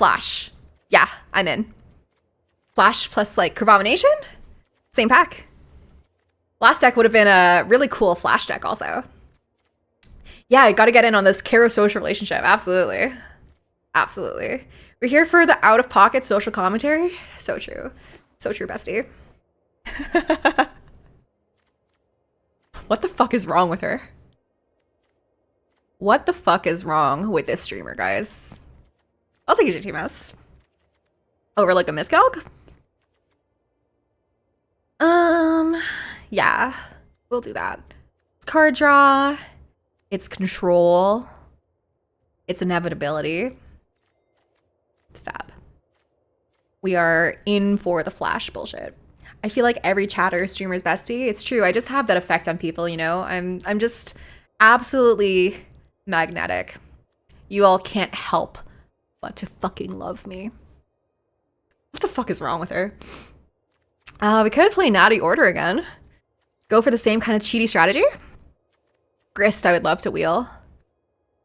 Flash. Yeah, I'm in. Flash plus like Curvomination? Same pack. Last deck would have been a really cool Flash deck also. Yeah, I gotta get in on this Kara-social relationship. Absolutely. Absolutely. We're here for the out-of-pocket social commentary. So true. So true, bestie. What the fuck is wrong with her? What the fuck is wrong with this streamer, guys? I'll take a GTMS. Over like a miscalc? Yeah. We'll do that. It's card draw. It's control. It's inevitability. It's fab. We are in for the Flash bullshit. I feel like every chatter streamer's bestie. It's true. I just have that effect on people, you know? I'm just absolutely magnetic. You all can't help but to fucking love me. What the fuck is wrong with her? We could play Natty Order again. Go for the same kind of cheaty strategy. Grist, I would love to wheel.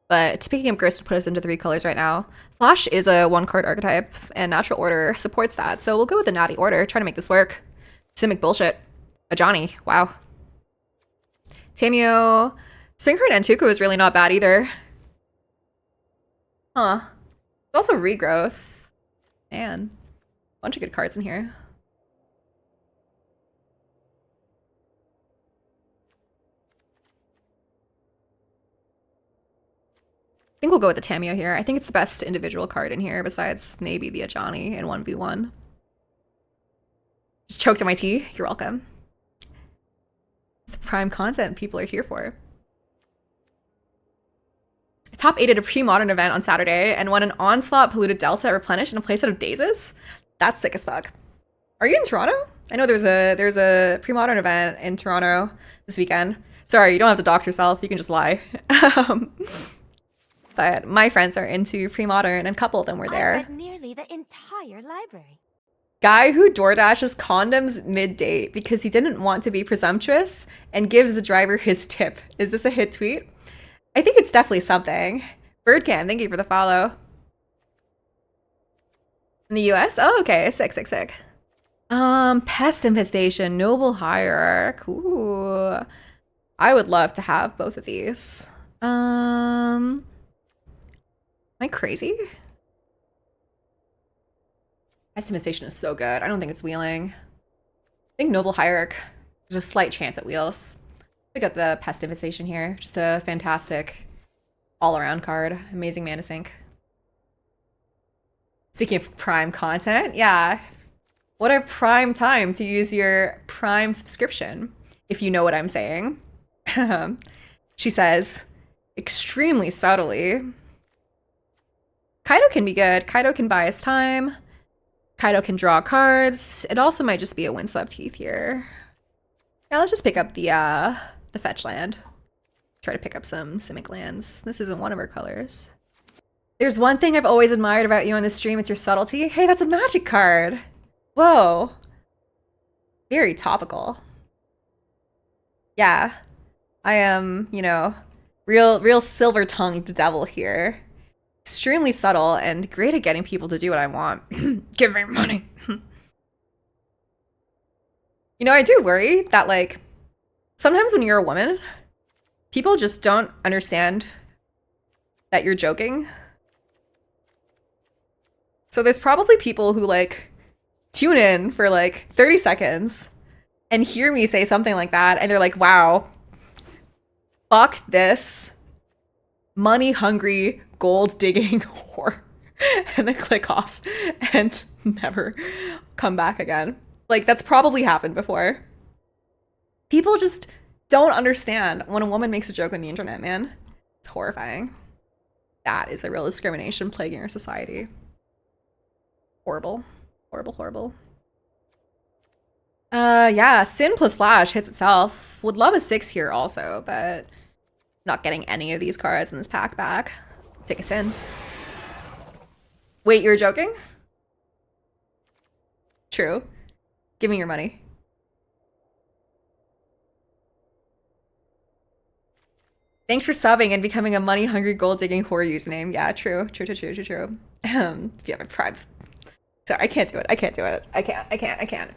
But picking up Grist would put us into 3 colors right now. Flash is a 1-card archetype, and Natural Order supports that. So we'll go with the Natty Order, try to make this work. Simic bullshit. A Johnny. Wow. Tamio. Swing card Antuko is really not bad either. Huh. There's also Regrowth. Man. Bunch of good cards in here. I think we'll go with the Tamio here. I think it's the best individual card in here besides maybe the Ajani in 1v1. Just choked on my tea. You're welcome. It's prime content people are here for. I top 8 at a pre-modern event on Saturday and won an Onslaught Polluted Delta replenished in a playset of Dazes. That's sick as fuck. Are you in Toronto? I know there's a pre-modern event in Toronto this weekend. Sorry, you don't have to dox yourself. You can just lie. But my friends are into pre-modern, and a couple of them were there. I read nearly the entire library. Guy who DoorDashes condoms mid-date because he didn't want to be presumptuous and gives the driver his tip. Is this a hit tweet? I think it's definitely something. Birdcam, thank you for the follow. In the US? Oh, okay. Sick. Pest Infestation, Noble Hierarch. Ooh. I would love to have both of these. Am I crazy? Estimation is so good. I don't think it's wheeling. I think Noble Hierarch, there's a slight chance at wheels. We got the Pest Infestation here. Just a fantastic all-around card. Amazing mana sink. Speaking of prime content, yeah. What a prime time to use your Prime subscription, if you know what I'm saying. She says, extremely subtly. Kaido can be good. Kaido can buy us time. Kaido can draw cards. It also might just be a Windswept Heath here. Yeah, let's just pick up the fetch land. Try to pick up some Simic lands. This isn't one of our colors. There's one thing I've always admired about you on this stream. It's your subtlety. Hey, that's a magic card. Whoa. Very topical. Yeah. I am, you know, real silver-tongued devil here. Extremely subtle and great at getting people to do what I want. Give me money. You know, I do worry that, like, sometimes when you're a woman, people just don't understand that you're joking. So there's probably people who, like, tune in for, like, 30 seconds and hear me say something like that, and they're like, wow, fuck this money-hungry, gold-digging whore. And then click off and never come back again. Like, that's probably happened before. People just don't understand when a woman makes a joke on the internet, man. It's horrifying. That is a real discrimination plaguing our society. Horrible. Horrible. Yeah, Sin plus Flash hits itself. Would love a 6 here also, but not getting any of these cards in this pack back. Take a Sin. Wait, you're joking? True. Give me your money. Thanks for subbing and becoming a money-hungry gold-digging whore username. Yeah, true. If you have tribes. Sorry, I can't do it. I can't.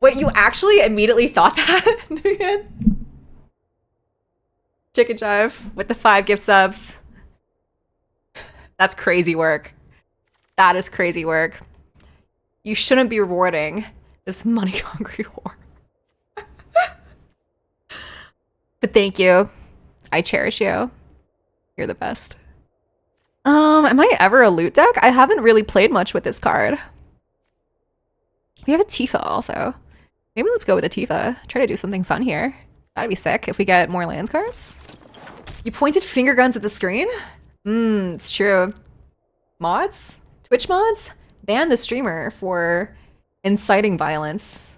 Wait, you actually immediately thought that? Chicken Jive with the 5 gift subs. That's crazy work. That is crazy work. You shouldn't be rewarding this money-hungry whore. But thank you. I cherish you. You're the best. Am I ever a loot deck? I haven't really played much with this card. We have a Tifa also. Maybe let's go with a Tifa. Try to do something fun here. That'd be sick if we get more lands cards. You pointed finger guns at the screen? It's true. Mods? Twitch mods? Ban the streamer for inciting violence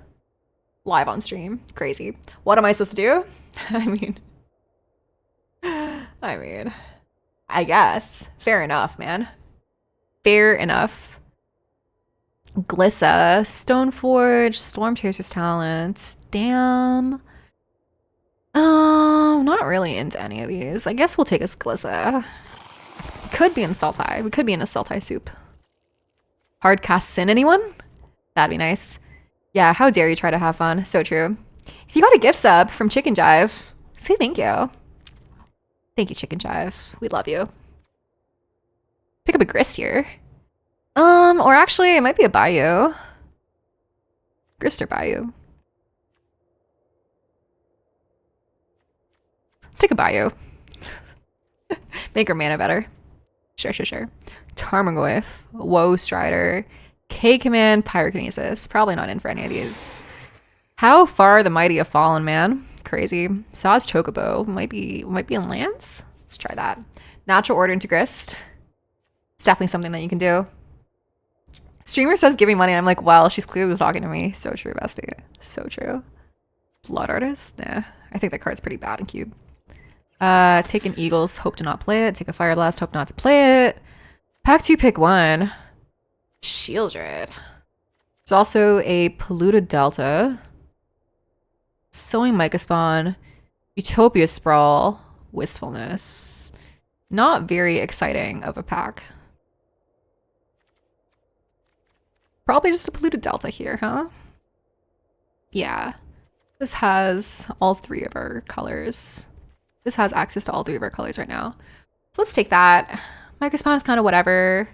live on stream. Crazy. What am I supposed to do? I mean, I guess. Fair enough, man. Fair enough. Glissa, Stoneforge, Stormchaser's Talent. Damn. Not really into any of these. I guess we'll take a Glissa. Could be in Sultai. We could be in a Sultai soup. Hardcast Sin, anyone? That'd be nice. Yeah, how dare you try to have fun. So true. If you got a gift sub from Chicken Jive, say thank you. Thank you, Chicken Jive. We love you. Pick up a Grist here. Or actually, it might be a Bayou. Grist or Bayou. Let's take a Bayou. Make our mana better. Sure. Tarmogoyf, Woe Strider, K-Command, Pyrokinesis. Probably not in for any of these. How far the mighty have fallen, man. Crazy. Saw's Chocobo might be in lands. Let's try that. Natural Order into Grist. It's definitely something that you can do. Streamer says give me money. I'm like, well, she's clearly talking to me. So true, bestie. So true. Blood Artist? Nah. I think that card's pretty bad in Cube. Take an Eagles, hope to not play it. Take a Fire Blast, hope not to play it. Pack 2, pick 1. Shieldred. There's also a Polluted Delta. Sowing Mica Spawn. Utopia Sprawl. Wistfulness. Not very exciting of a pack. Probably just a Polluted Delta here, huh? Yeah. This has all 3 of our colors. This has access to all 3 of our colors right now. So let's take that. Mica Spawn is kind of whatever.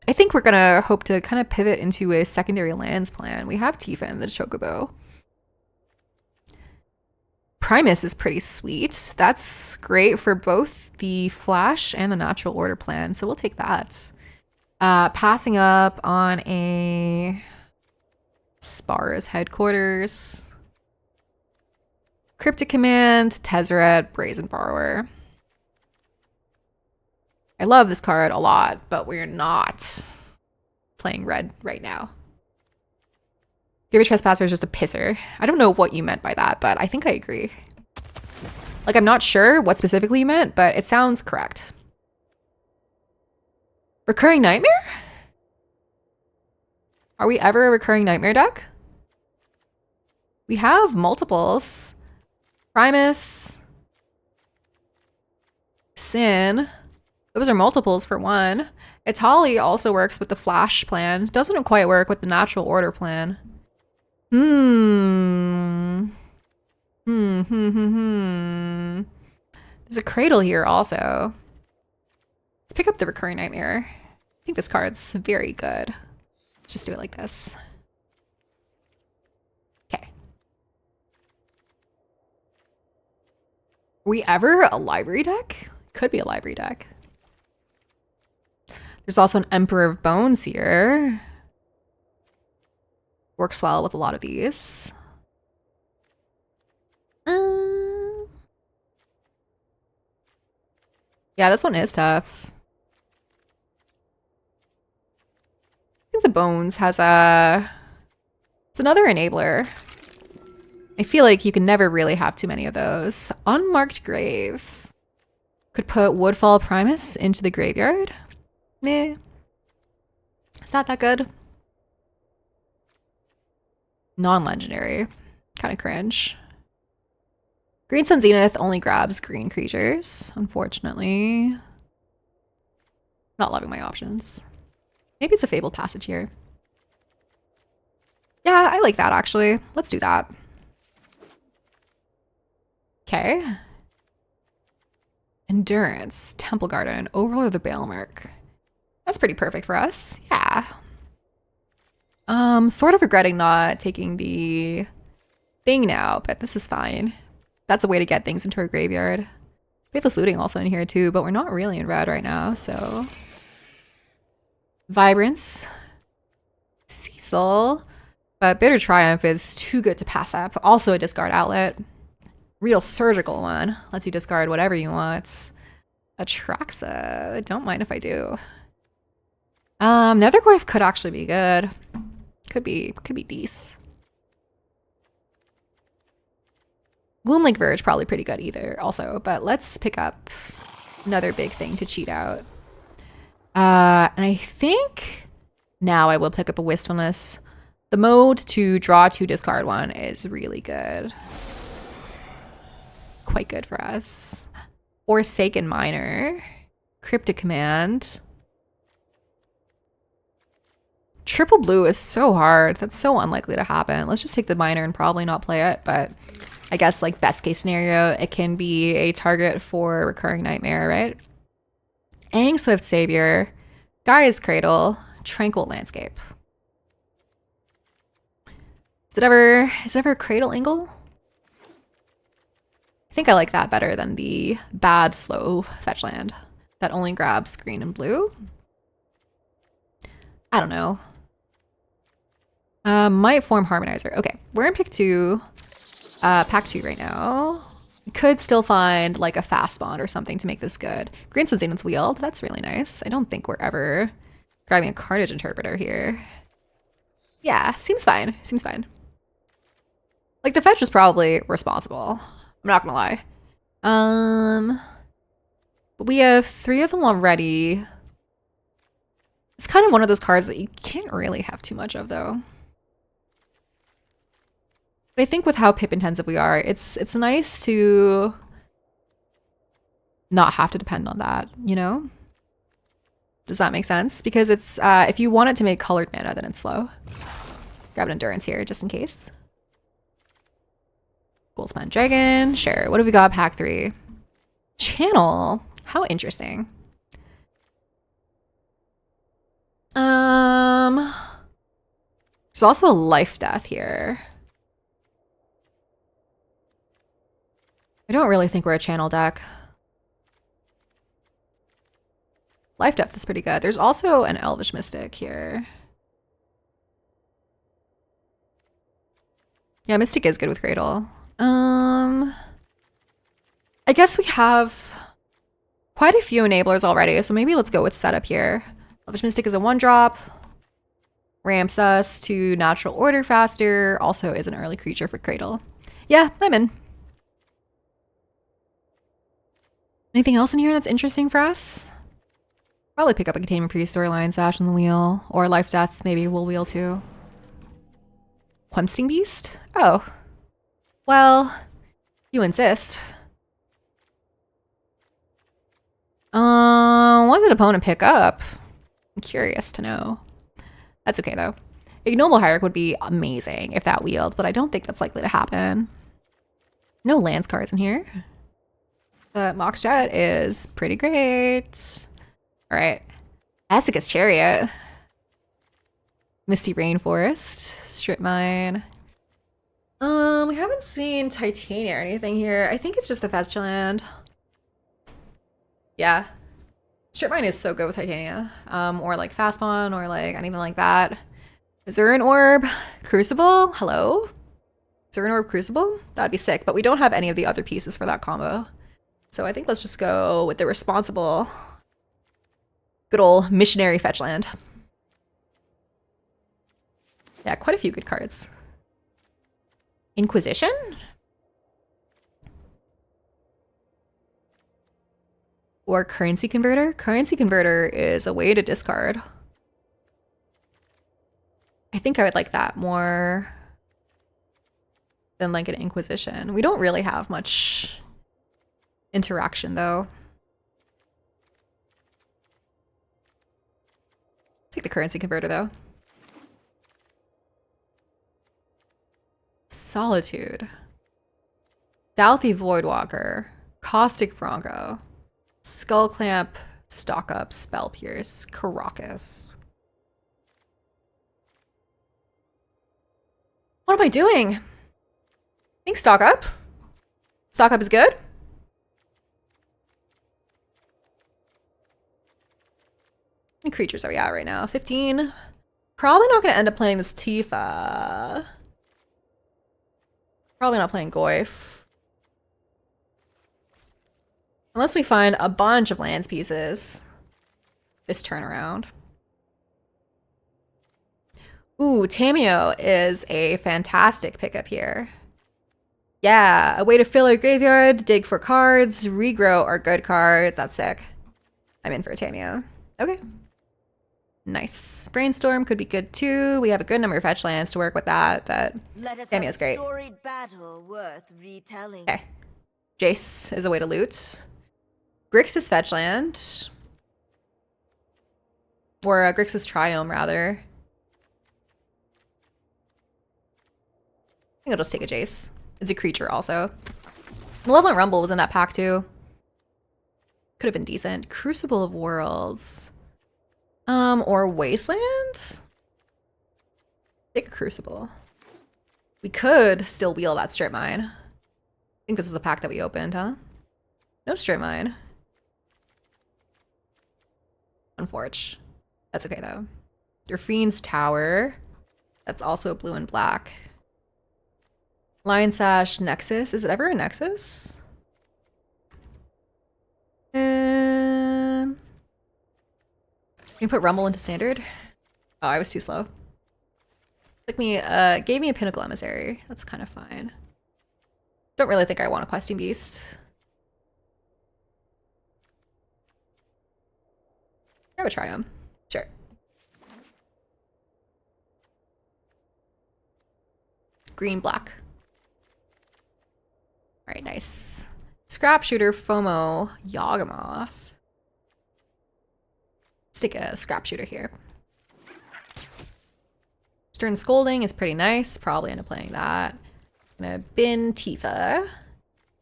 I think we're gonna hope to kind of pivot into a secondary lands plan. We have Tifa and the Chocobo. Primus is pretty sweet. That's great for both the Flash and the Natural Order plan, so we'll take that. Passing up on a Spara's Headquarters. Cryptic Command, Tezzeret, Brazen Borrower. I love this card a lot, but we're not playing red right now. Gravy Trespasser is just a pisser. I don't know what you meant by that, but I think I agree. Like, I'm not sure what specifically you meant, but it sounds correct. Recurring Nightmare? Are we ever a Recurring Nightmare deck? We have multiples. Primus. Sin. Those are multiples for 1. Itali also works with the Flash plan. Doesn't quite work with the Natural Order plan. There's a Cradle here also. Let's pick up the Recurring Nightmare. I think this card's very good. Let's just do it like this. Okay. Are we ever a library deck? Could be a library deck. There's also an Emperor of Bones here. Works well with a lot of these. Yeah, this one is tough. I think the Bones has a... It's another enabler. I feel like you can never really have too many of those. Unmarked Grave. Could put Woodfall Primus into the graveyard. Meh. Is that good? Non-legendary. Kind of cringe. Green Sun Zenith only grabs green creatures, unfortunately. Not loving my options. Maybe it's a Fabled Passage here. Yeah, I like that actually. Let's do that. Okay. Endurance, Temple Garden, Overlord of the Balemark. That's pretty perfect for us. Yeah. Sort of regretting not taking the thing now, but this is fine. That's a way to get things into our graveyard. Faithless Looting also in here too, but we're not really in red right now, so. Vibrance. Cecil. But Bitter Triumph is too good to pass up. Also a discard outlet. Real surgical one. Lets you discard whatever you want. Atraxa. Don't mind if I do. Nethercoif could actually be good. Could be decent. Gloomlink Verge probably pretty good either also, but let's pick up another big thing to cheat out. And I think now I will pick up a Wistfulness. The mode to draw 2, discard 1 is really good. Quite good for us. Forsaken Miner. Cryptic Command. Triple blue is so hard. That's so unlikely to happen. Let's just take the miner and probably not play it, but I guess like best case scenario, it can be a target for Recurring Nightmare, right? Aang Swift Savior, Gaia's Cradle, Tranquil Landscape. Is it ever a Cradle angle? I think I like that better than the bad slow fetch land that only grabs green and blue. I don't know. Might Form Harmonizer. Okay, we're in pick 2, pack 2 right now. We could still find like a fast bond or something to make this good. Green Sun Zenith Wield, that's really nice. I don't think we're ever grabbing a Carnage Interpreter here. Yeah, seems fine. Seems fine. Like the fetch was probably responsible. I'm not gonna lie. But we have 3 of them already. It's kind of one of those cards that you can't really have too much of though. But I think with how pip intensive we are, it's nice to not have to depend on that, you know? Does that make sense? Because it's if you want it to make colored mana, then it's slow. Grab an Endurance here just in case. Goldspan Dragon, sure. What have we got? Pack 3. Channel. How interesting. There's also a Life Death here. I don't really think we're a channel deck. Life Depth is pretty good. There's also an Elvish Mystic here. Yeah, Mystic is good with Cradle. I guess we have quite a few enablers already, so maybe let's go with setup here. Elvish Mystic is a 1-drop. Ramps us to Natural Order faster. Also is an early creature for Cradle. Yeah, I'm in. Anything else in here that's interesting for us? Probably pick up a Containment Priest or Lion Sash on the wheel. Or Life Death, maybe we'll wheel too. Quemsting Beast? Oh. Well, you insist. What did opponent pick up? I'm curious to know. That's okay though. Ignoble Hierarch would be amazing if that wheeled, but I don't think that's likely to happen. No lands cards in here. But Mox Jet is pretty great. All right. Asuka's Chariot. Misty Rainforest. Strip Mine. We haven't seen Titania or anything here. I think it's just the fetch land. Yeah. Strip Mine is so good with Titania. Or like Fastmon or like anything like that. Zurin Orb. Crucible? Hello? Zurin Orb Crucible? That'd be sick, but we don't have any of the other pieces for that combo. So I think let's just go with the responsible good old missionary fetch land. Yeah, quite a few good cards. Inquisition? Or Currency Converter? Currency Converter is a way to discard. I think I would like that more than like an Inquisition. We don't really have much interaction though. Take the currency converter though. Solitude. Stealthy Voidwalker. Caustic Bronco. Skull Clamp. Stock Up. Spell Pierce. Caracas. What am I doing? I think Stock Up. Stock Up is good. How many creatures are we at right now? 15. Probably not going to end up playing this Tifa. Probably not playing Goyf. Unless we find a bunch of lands pieces this turnaround. Ooh, Tameo is a fantastic pickup here. Yeah, a way to fill our graveyard, dig for cards, regrow our good cards. That's sick. I'm in for a Tameo. Okay. Nice. Brainstorm could be good too. We have a good number of fetch lands to work with that, but Tameo's great. Storied battle worth retelling. Okay. Jace is a way to loot. Grixis fetch land. Or Grixis Triome, rather. I think I'll just take a Jace. It's a creature also. Malevolent Rumble was in that pack too. Could have been decent. Crucible of Worlds. Or Wasteland? Take a Crucible. We could still wheel that Strip Mine. I think this is the pack that we opened, huh? No Strip Mine. Unfortunate. That's okay though. Your Fiend's Tower. That's also blue and black. Lion Sash Nexus. Is it ever a Nexus? Can you put Rumble into standard? Oh, I was too slow. Gave me a Pinnacle Emissary. That's kind of fine. Don't really think I want a Questing Beast. Grab a Triumph. Sure. Green, black. All right, nice. Scrap Shooter, FOMO, Yawgmoth. Let's take a Scrap Shooter here. Stern Scolding is pretty nice. Probably end up playing that. Gonna bin Tifa.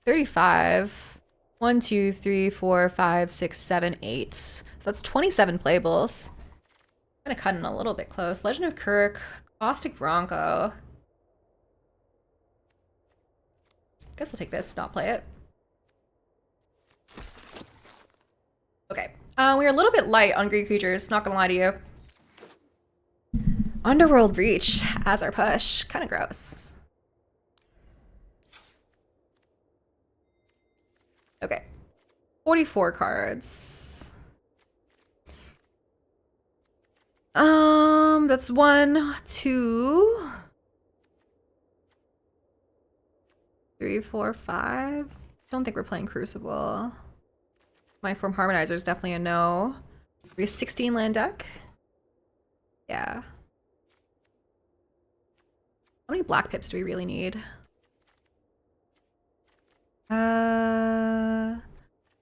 35. 1, 2, 3, 4, 5, 6, 7, 8. So that's 27 playables. I'm gonna cut in a little bit close. Legend of Kirk, Caustic Bronco. Guess we'll take this, not play it. Okay. We're a little bit light on green creatures, not gonna lie to you. Underworld Reach as our push. Kind of gross. Okay. 44 cards. That's 1, 2, 3, 4, 5. Don't think we're playing Crucible. My Form Harmonizer is definitely a no. We have 16 land deck. Yeah. How many black pips do we really need?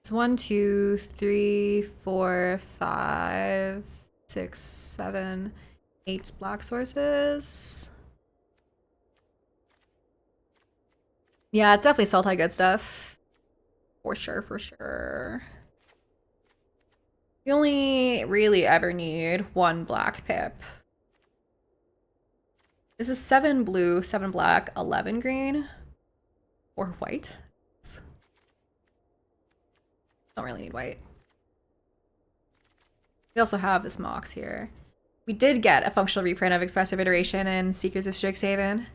It's 1, 2, 3, 4, 5, 6, 7, 8 black sources. Yeah, it's definitely Sultai good stuff. For sure, for sure. We only really ever need 1 black pip. This is 7 blue, 7 black, 11 green. Or white. Don't really need white. We also have this Mox here. We did get a functional reprint of Expressive Iteration and Seekers of Strixhaven.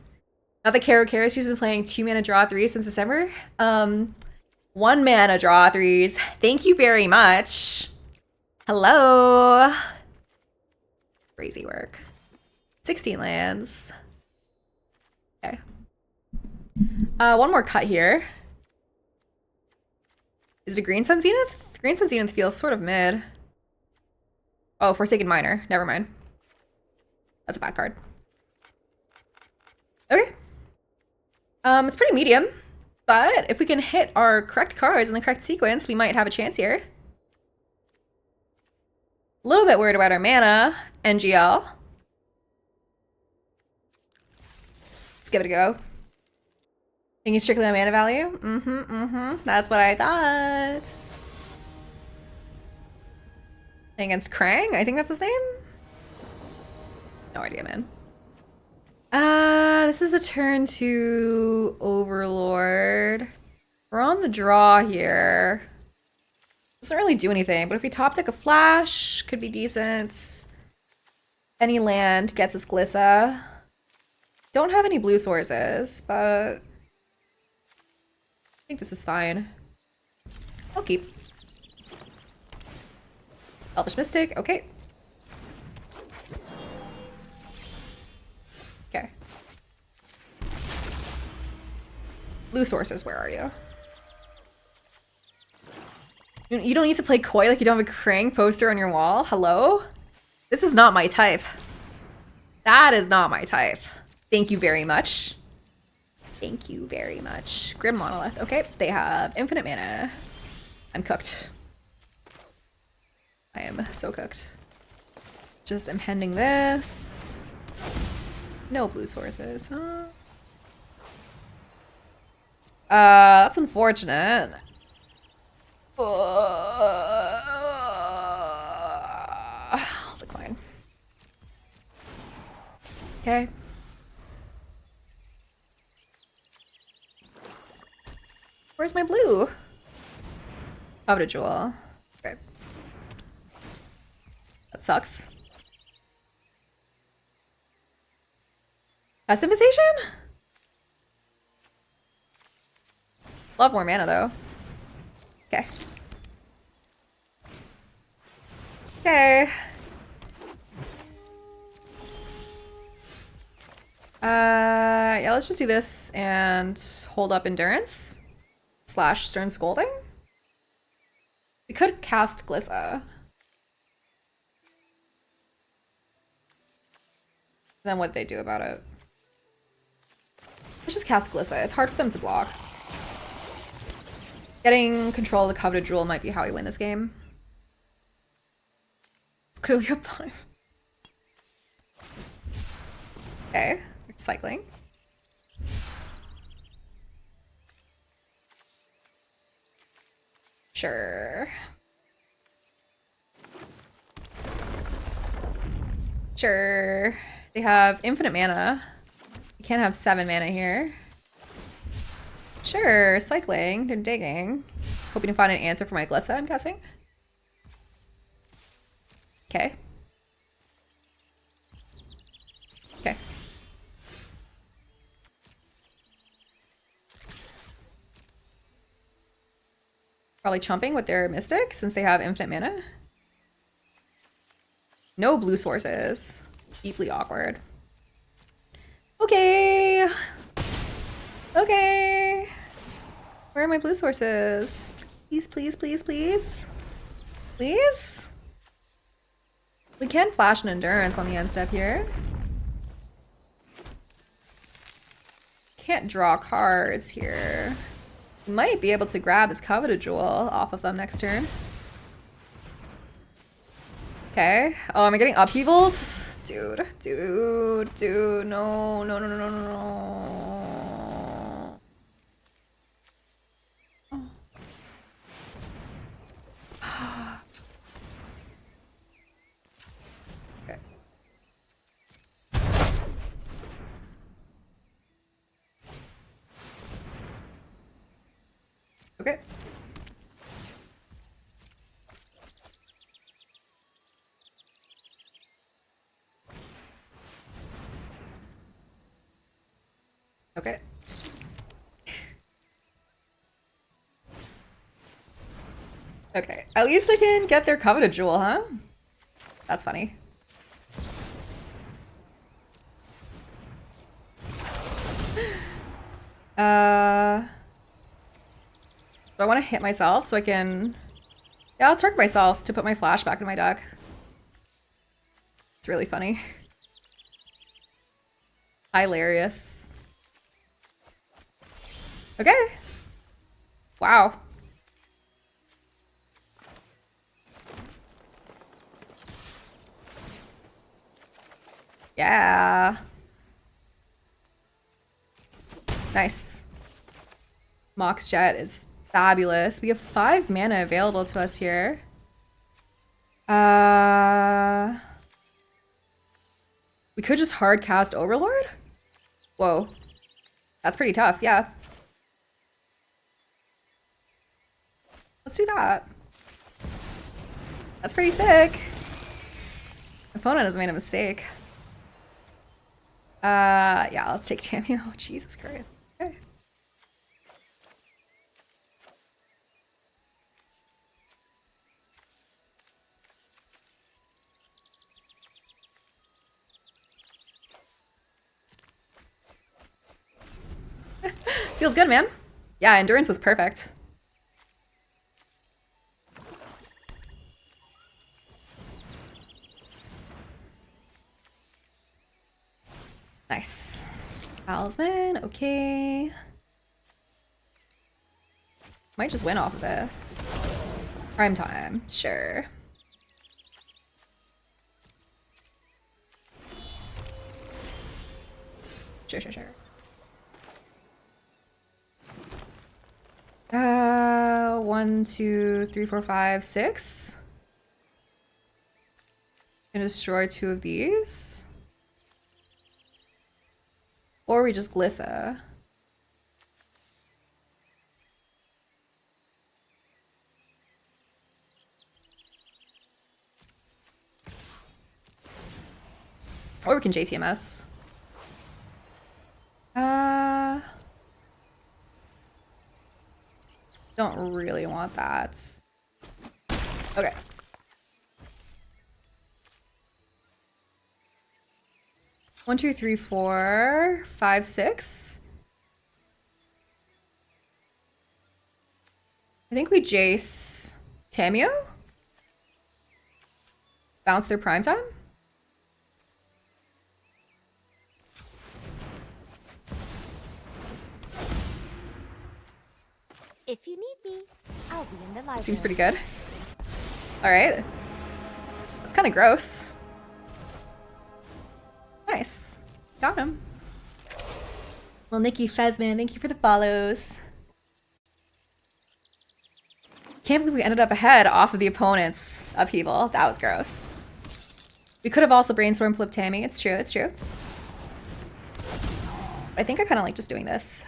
Now that Caro cares, she's been playing 2 mana draw 3 since December. 1 mana draw 3s. Thank you very much. Hello. Crazy work. 16 lands. Okay. One more cut here. Is it a Green Sun Zenith? Green Sun Zenith feels sort of mid. Oh, Forsaken Miner. Never mind. That's a bad card. Okay. It's pretty medium, but if we can hit our correct cards in the correct sequence, we might have a chance here. A little bit worried about our mana, NGL. Let's give it a go. Thinking strictly on mana value? That's what I thought. Against Krang? I think that's his name? No idea, man. This is a turn to Overlord. We're on the draw here. Doesn't really do anything, but if we top deck a flash, could be decent. Any land gets us Glissa. Don't have any blue sources, but I think this is fine. I'll keep. Elvish Mystic, okay. Okay. Blue sources, where are you? You don't need to play coy like you don't have a Krang poster on your wall? Hello? This is not my type. That is not my type. Thank you very much. Thank you very much. Grim Monolith. Okay, they have infinite mana. I'm cooked. I am so cooked. Just impending this. No blue sources, huh? That's unfortunate. I'll decline. Okay. Where's my blue? Out a jewel. Okay. That sucks. Custom Invitation? Love more mana though. Okay. Okay. Yeah, let's just do this and hold up Endurance / Stern Scolding. We could cast Glissa. Then what'd they do about it? Let's just cast Glissa. It's hard for them to block. Getting control of the Coveted Jewel might be how we win this game. It's clearly a pun. Okay, cycling. Sure. Sure. They have infinite mana. You can't have 7 mana here. Sure, cycling. They're digging. Hoping to find an answer for my Glissa, I'm guessing. Okay. Okay. Probably chumping with their Mystic since they have infinite mana. No blue sources. Deeply awkward. Okay. Okay. Where are my blue sources? Please, please, please, please. Please? We can flash an Endurance on the end step here. Can't draw cards here. Might be able to grab this Coveted Jewel off of them next turn. Okay. Oh, am I getting upheavals? Dude, no, no, no, no, no, no, no. Okay. Okay. Okay. Okay. At least I can get their Coveted Jewel, huh? That's funny. Do I want to hit myself so I can... Yeah, I'll target myself to put my flash back in my deck. It's really funny. Hilarious. Okay. Wow. Yeah. Nice. Mox Jet is fabulous. We have 5 mana available to us here. We could just hard cast Overlord? Whoa. That's pretty tough, yeah. Let's do that. That's pretty sick. Opponent has made a mistake. Yeah, let's take Tammy. Oh, Jesus Christ. Okay. Feels good, man. Yeah, endurance was perfect. Nice. Talisman, okay. Might just win off of this. Prime time, sure. Sure. 1, 2, 3, 4, 5, 6. Gonna destroy 2 of these. Or we just Glissa. Or we can JTMS. Don't really want that. Okay. One, two, three, 4, 5, 6. I think we Jace Tamio? Bounce their prime time? If you need me, I'll be in the library. Seems pretty good. Alright. That's kind of gross. Nice. Got him. Well, Nikki Fezman, thank you for the follows. Can't believe we ended up ahead off of the opponent's upheaval. That was gross. We could have also brainstorm flip Tammy. It's true, it's true. I think I kind of like just doing this.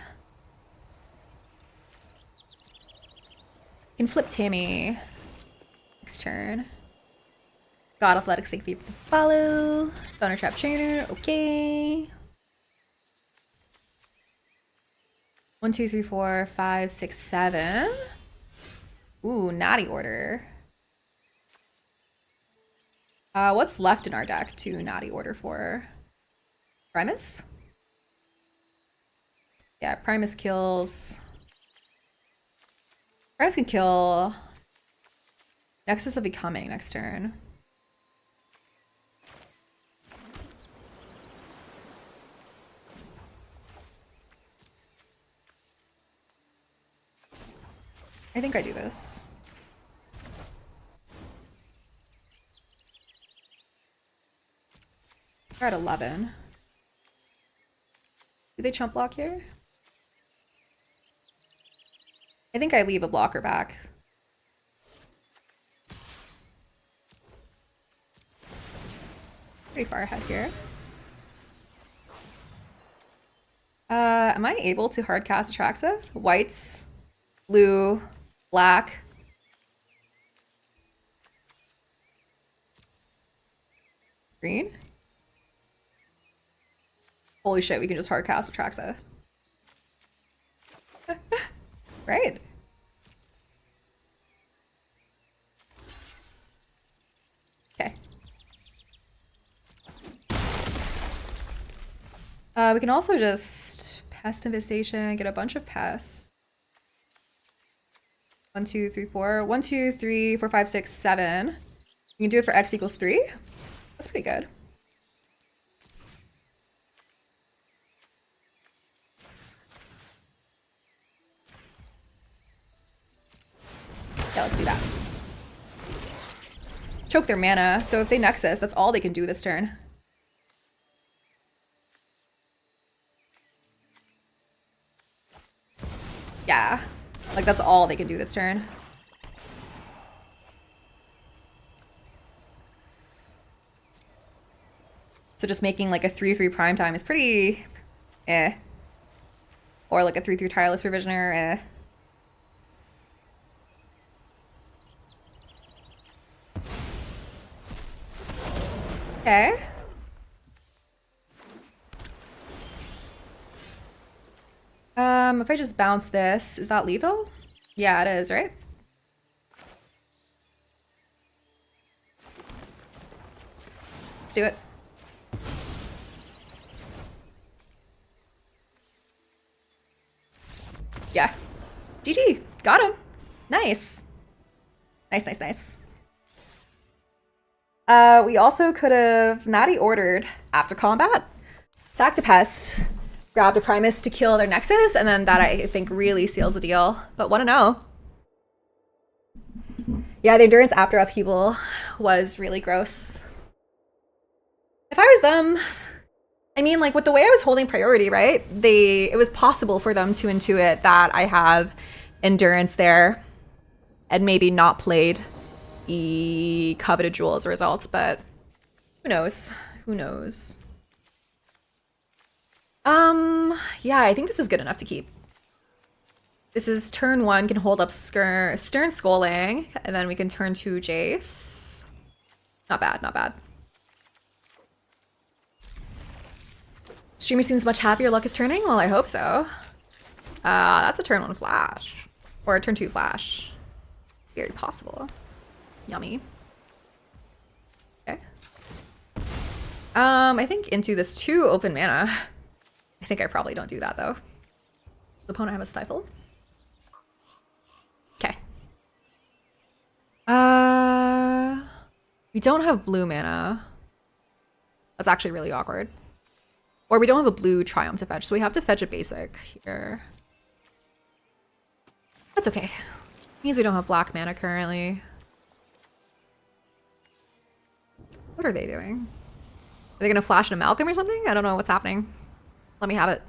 Can flip Tammy next turn. God Athletics, thank you for the follow. Thunder Trap Trainer, okay. 1, 2, 3, 4, 5, 6, 7. Ooh, naughty order. What's left in our deck to naughty order for? Primus? Yeah, Primus kills. Primus can kill Nexus of Becoming next turn. I think I do this. We're at 11. Do they chump block here? I think I leave a blocker back. Pretty far ahead here. Am I able to hard cast Atraxa? Whites, blue, black. Green? Holy shit, we can just hard cast Atraxa. Right. Okay. We can also just pest infestation, get a bunch of pests. 1, 2, 3, 4. 1, 2, 3, 4, 5, 6, 7. You can do it for x equals 3. That's pretty good. Yeah, let's do that. Choke their mana, so if they Nexus, that's all they can do this turn. Yeah, like that's all they can do this turn. So just making like a 3/3 primetime is pretty eh. Or like a 3/3 tireless provisioner, eh. Okay. If I just bounce this, is that lethal? Yeah, it is, right? Let's do it. Yeah. GG. Got him. Nice. Nice, nice, nice. We also could have Natty ordered after combat, sacked a pest, grabbed a Primus to kill their Nexus, and then that I think really seals the deal. But what a no. Yeah, the endurance after upheaval was really gross. If I was them, I mean, like with the way I was holding priority, right? It was possible for them to intuit that I have endurance there and maybe not played the coveted jewel as a result, but who knows? Who knows? Yeah, I think this is good enough to keep. This is turn 1, can hold up Stern Sculling, and then we can turn 2 Jace. Not bad, not bad. Streamer seems much happier. Luck is turning? Well, I hope so. That's a turn 1 flash. Or a turn 2 flash. Very possible. Yummy. Okay. I think into this 2 open mana. I think I probably don't do that though. The opponent have a stifle. Okay. We don't have blue mana. That's actually really awkward. Or we don't have a blue Triumph to fetch, so we have to fetch a basic here. That's okay. Means we don't have black mana currently. What are they doing? Are they gonna flash an Amalgam or something? I don't know what's happening. Let me have it.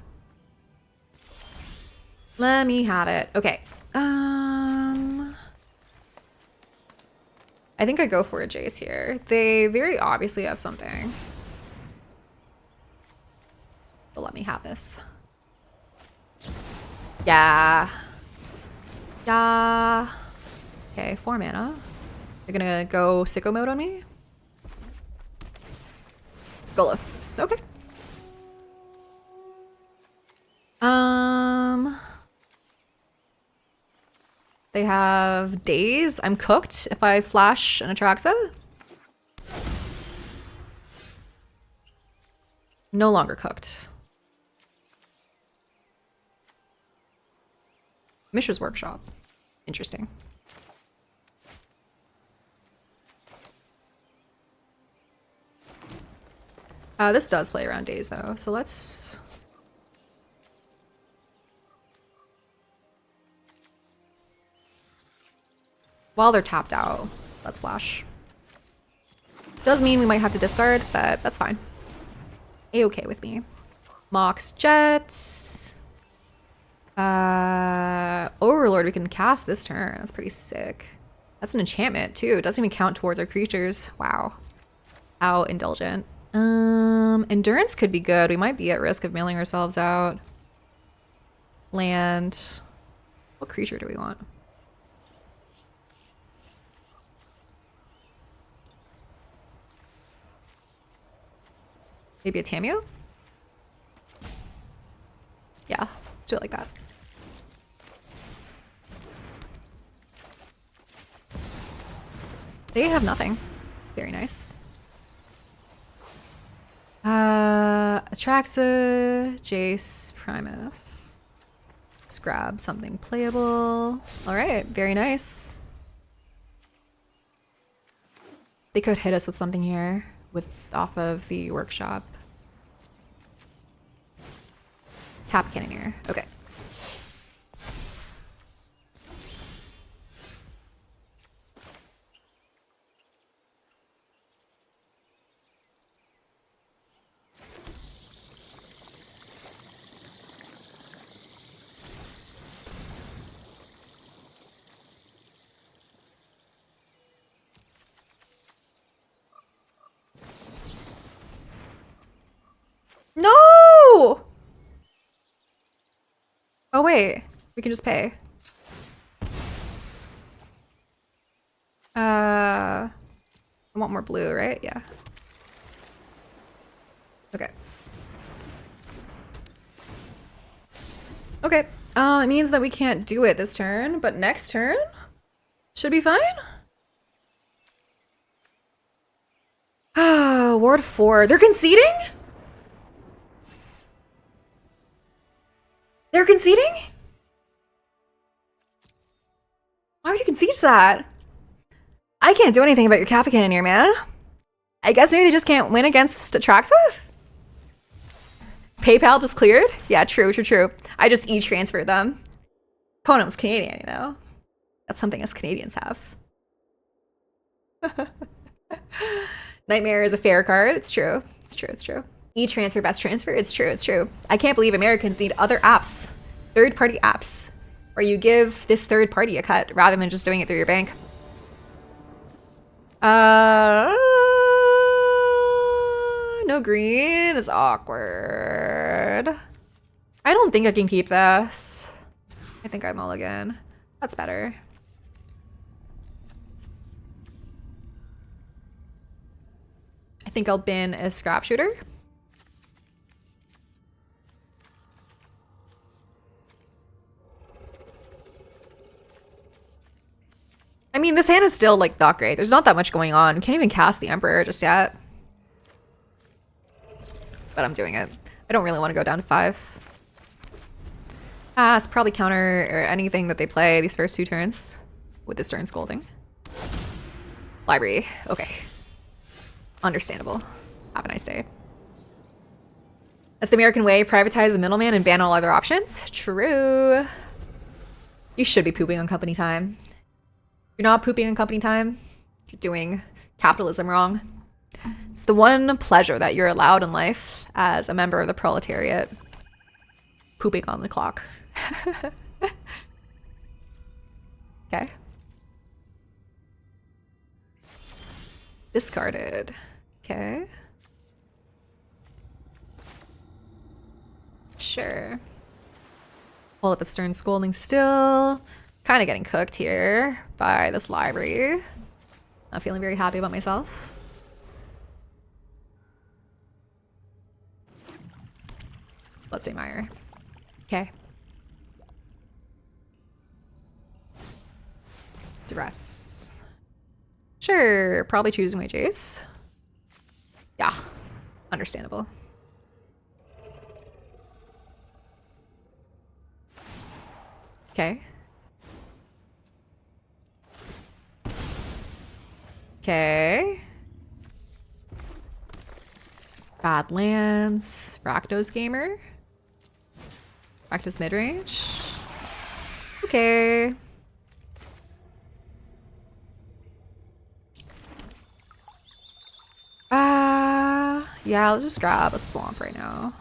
Let me have it. Okay. I think I go for a Jace here. They very obviously have something. But let me have this. Yeah. Yeah. Okay, 4 mana. They're gonna go sicko mode on me. Golos. Okay. They have days. I'm cooked if I flash an Atraxa. No longer cooked. Mishra's Workshop. Interesting. This does play around days though, so let's... While they're tapped out, let's flash. Does mean we might have to discard, but that's fine. A-okay with me. Mox Jet. Overlord we can cast this turn. That's pretty sick. That's an enchantment too. It doesn't even count towards our creatures. Wow. How indulgent. Endurance could be good. We might be at risk of mailing ourselves out. Land. What creature do we want? Maybe a Tameo? Yeah, let's do it like that. They have nothing. Very nice. Atraxa, Jace, Primus. Let's grab something playable. All right, very nice. They could hit us with something here, off of the workshop. Cap Cannoneer. Okay. Oh wait, we can just pay. I want more blue, right? Yeah. Okay. Okay. It means that we can't do it this turn, but next turn should be fine. Ward 4. They're conceding? They're conceding? Why would you concede to that? I can't do anything about your Capican in here, man. I guess maybe they just can't win against Atraxa? PayPal just cleared? Yeah, true. I just e-transferred them. Opponent's Canadian, you know? That's something us Canadians have. Nightmare is a fair card. It's true. E-transfer, best transfer. It's true. I can't believe Americans need other apps. Third-party apps. Where you give this third party a cut rather than just doing it through your bank. No green is awkward. I don't think I can keep this. I think I mulligan. That's better. I think I'll bin a scrap shooter. I mean, this hand is still, like, not great. There's not that much going on. We can't even cast the Emperor just yet. But I'm doing it. I don't really want to go down to 5. Pass, probably counter or anything that they play these first 2 turns. With this turn scolding. Library. Okay. Understandable. Have a nice day. That's the American way. Privatize the middleman and ban all other options. True. You should be pooping on company time. You're not pooping on company time. You're doing capitalism wrong. It's the one pleasure that you're allowed in life as a member of the proletariat. Pooping on the clock. Okay. Discarded. Okay. Sure. Hold up a stern scolding still. Kind of getting cooked here by this library. Not feeling very happy about myself. Let's say Meyer. Okay. Duress. Sure, probably choosing my Jace. Yeah, understandable. Okay. Okay. Badlands. Rakdos Gamer. Rakdos midrange. Okay. Yeah, let's just grab a swamp right now.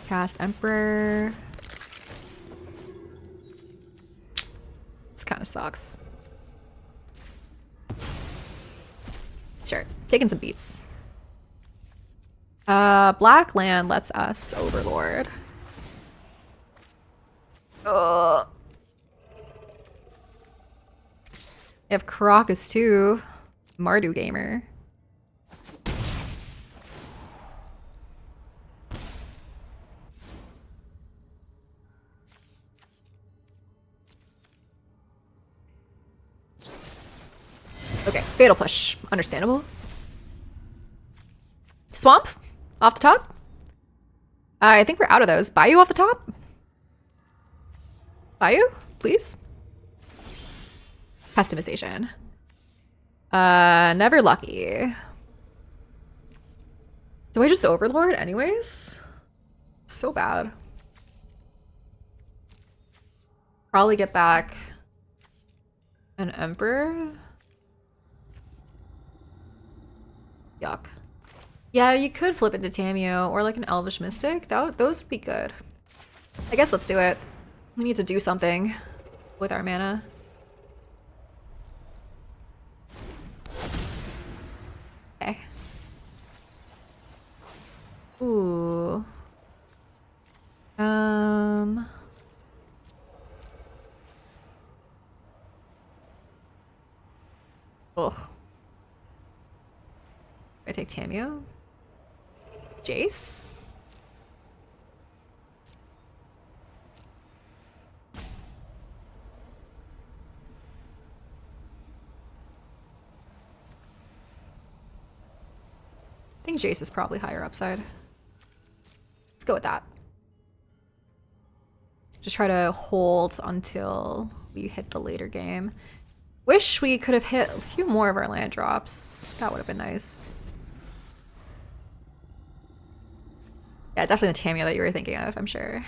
Cast Emperor. This kind of sucks. Sure, taking some beats. Black land lets us Overlord. Ugh. They have Caracas too. Mardu Gamer. Okay, Fatal Push. Understandable. Swamp? Off the top? I think we're out of those. Bayou off the top? Bayou? Please? Customization. Never lucky. Do I just Overlord anyways? So bad. Probably get back an Emperor. Yuck. Yeah, you could flip into Tamio or like an Elvish Mystic. Those would be good. I guess let's do it. We need to do something with our mana. Okay. Ooh. Ugh. I take Tamio? Jace? I think Jace is probably higher upside. Let's go with that. Just try to hold until we hit the later game. Wish we could have hit a few more of our land drops. That would have been nice. Yeah, definitely the Tamio that you were thinking of, I'm sure.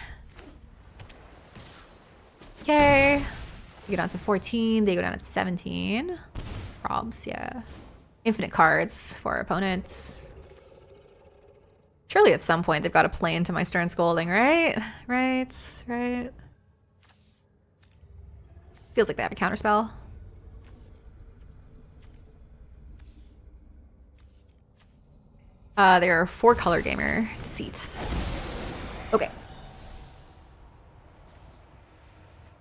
Okay. We go down to 14. They go down to 17. Probs, yeah. Infinite cards for our opponents. Surely at some point they've got to play into my Stern Scolding, right? Right. Feels like they have a counterspell. They are 4-color gamer. Deceit. Okay.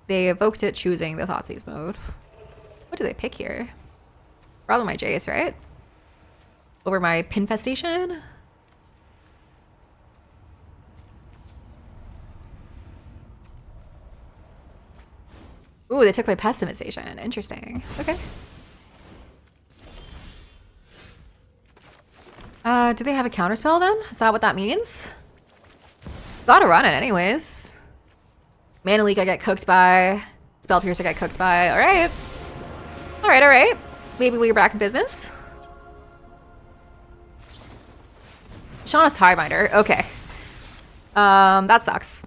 They evoked it choosing the Thoughtseize mode. What do they pick here? Probably my Jace, right? Over my Pinfestation? Ooh, they took my Pestimization. Interesting. Okay. Do they have a counterspell then? Is that what that means? Gotta run it anyways. Mana Leak I get cooked by. Spell Pierce I get cooked by. Alright. Alright. Maybe we're back in business. Shauna's Highbinder. Okay. That sucks.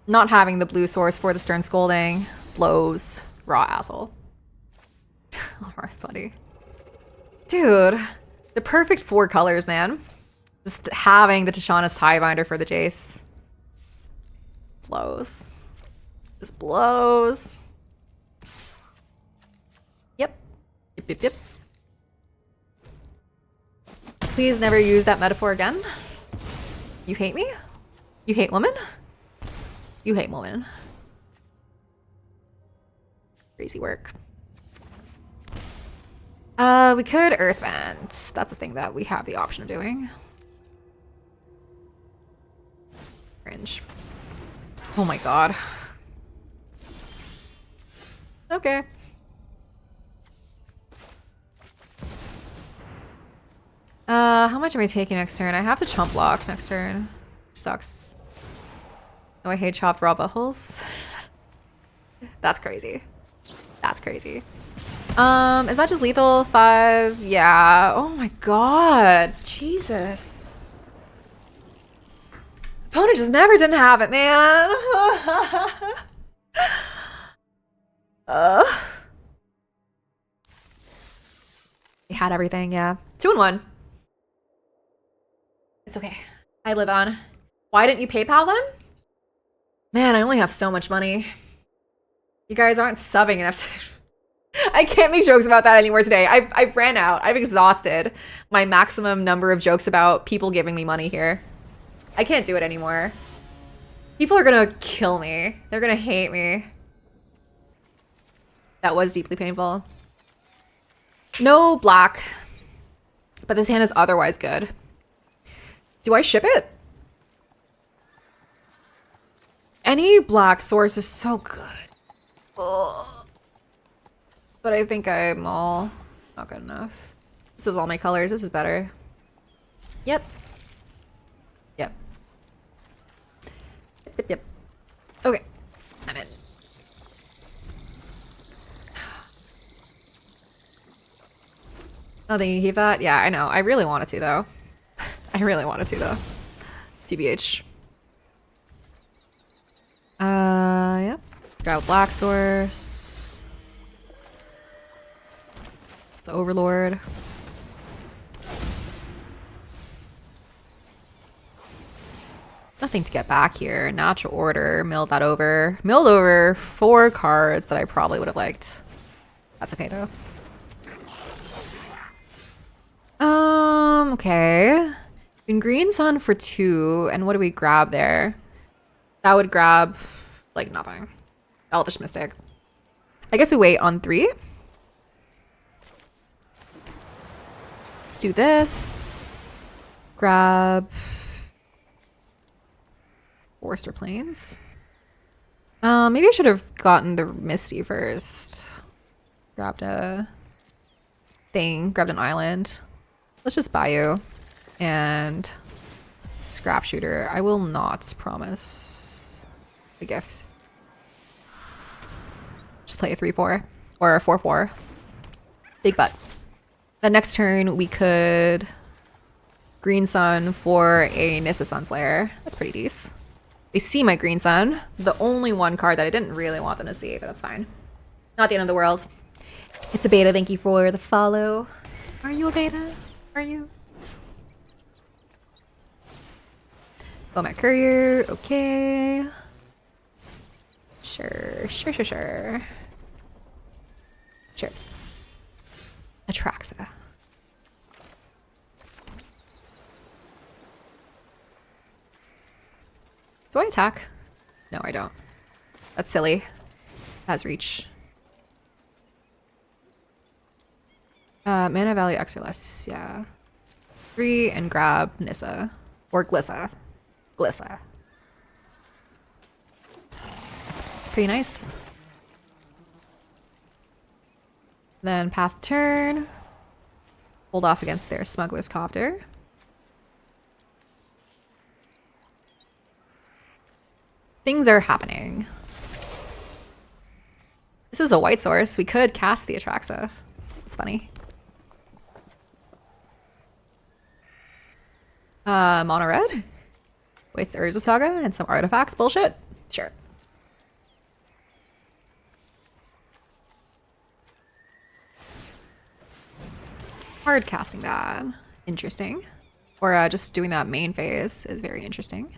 Not having the blue source for the Stern Scolding blows raw asshole. Alright, buddy. Dude. The perfect 4 colors, man. Just having the Tishana's Tiebinder for the Jace. Blows. This blows. Yep. Yep. Please never use that metaphor again. You hate me? You hate women? You hate women. Crazy work. We could Earthbend. That's a thing that we have the option of doing. Cringe. Oh my god. Okay. How much am I taking next turn? I have to chump block next turn. Sucks. Oh, I hate chopped raw buttholes. That's crazy. That's crazy. Is that just lethal? 5? Yeah. Oh my god. Jesus. Opponent just never didn't have it, man. They had everything, yeah. 2 and 1. It's okay. I live on. Why didn't you PayPal them? Man, I only have so much money. You guys aren't subbing enough to... I can't make jokes about that anymore today. I've ran out. I've exhausted my maximum number of jokes about people giving me money here. I can't do it anymore. People are gonna kill me. They're gonna hate me. That was deeply painful. No black. But this hand is otherwise good. Do I ship it? Any black source is so good. Ugh. But I think I'm all not good enough. This is all my colors. This is better. Yep. Okay. I'm in. Oh, they heave that? Yeah, I know. I really wanted to, though. TBH. Yep. Grab black source. It's Overlord. Nothing to get back here. Natural order. Milled that over. Milled over 4 cards that I probably would have liked. That's okay, though. Okay. In Green Sun for 2, and what do we grab there? That would grab, like, nothing. Elvish Mystic. I guess we wait on 3. Let's do this. Grab Forester Plains. Maybe I should have gotten the Misty first. Grabbed a thing, grabbed an island. Let's just Bayou and Scrap Shooter. I will not promise a gift. Just play a 3-4 or a 4-4. Big butt. The next turn we could Green Sun for a Nissa Sunslayer. That's pretty decent. They see my Green Sun. The only one card that I didn't really want them to see, but that's fine. Not the end of the world. It's a beta. Thank you for the follow. Are you a beta? Are you? Oh, my courier. Okay. Sure. Sure. Atraxa. Do I attack? No, I don't. That's silly. Has reach. Mana value X or less, yeah. 3 and grab Nissa. Or Glissa. Glissa. Pretty nice. Then pass the turn. Hold off against their Smuggler's Copter. Things are happening. This is a white source. We could cast the Atraxa. It's funny. Mono red with Urza Saga and some artifacts. Bullshit. Sure. Hard casting that. Interesting. Or just doing that main phase is very interesting.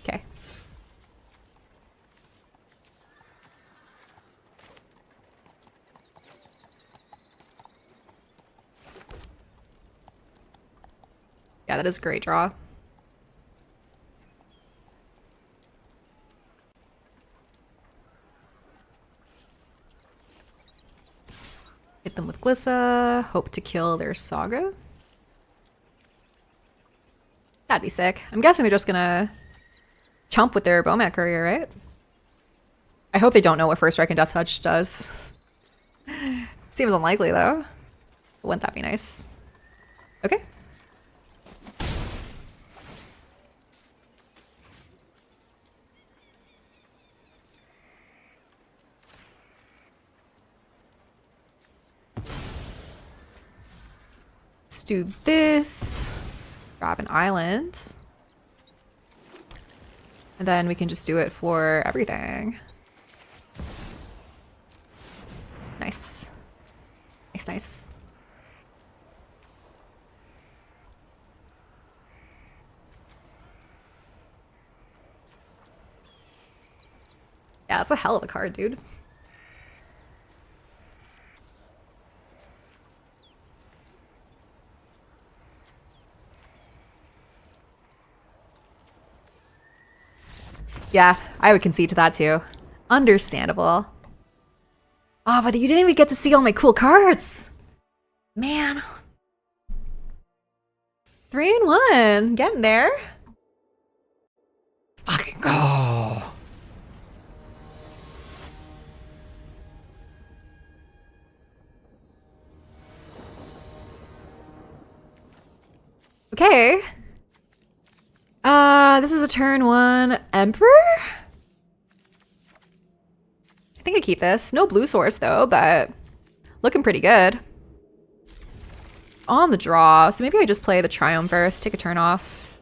Okay. Yeah, that is a great draw. Hit them with Glissa. Hope to kill their Saga. That'd be sick. I'm guessing they're just gonna chump with their Bomat Courier, right? I hope they don't know what First Strike and Death Touch does. Seems unlikely, though. Wouldn't that be nice? Okay. Let's do this. Grab an island. And then we can just do it for everything. Nice. Nice. Yeah, that's a hell of a card, dude. Yeah, I would concede to that too. Understandable. Oh, but you didn't even get to see all my cool cards. Man. 3 and 1. Getting there. Let's fucking go. Okay. This is a turn 1 Emperor? I think I keep this. No blue source though, but looking pretty good. On the draw, so maybe I just play the Triumph first, take a turn off.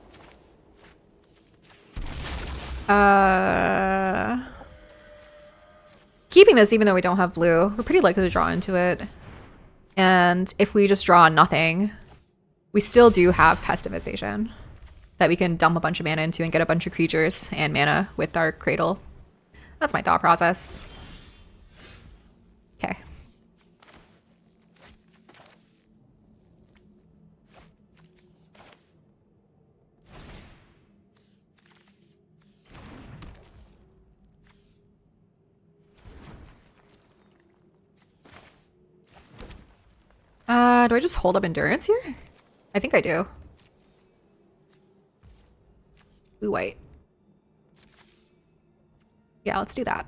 Keeping this even though we don't have blue. We're pretty likely to draw into it. And if we just draw nothing, we still do have Pest Devastation that we can dump a bunch of mana into and get a bunch of creatures and mana with our Cradle. That's my thought process. Okay. Do I just hold up endurance here? I think I do. Blue white. Yeah, let's do that.